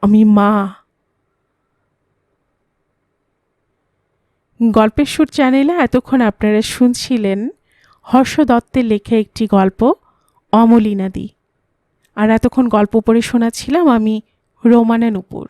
আমি মা। গল্পের সুর চ্যানেলে এতক্ষণ আপনারা শুনছিলেন হর্ষ দত্তের লেখা একটি গল্প অমলিনাদি। আর এতক্ষণ গল্প পড়ে শোনাচ্ছিলাম আমি রোমানা নূপুর।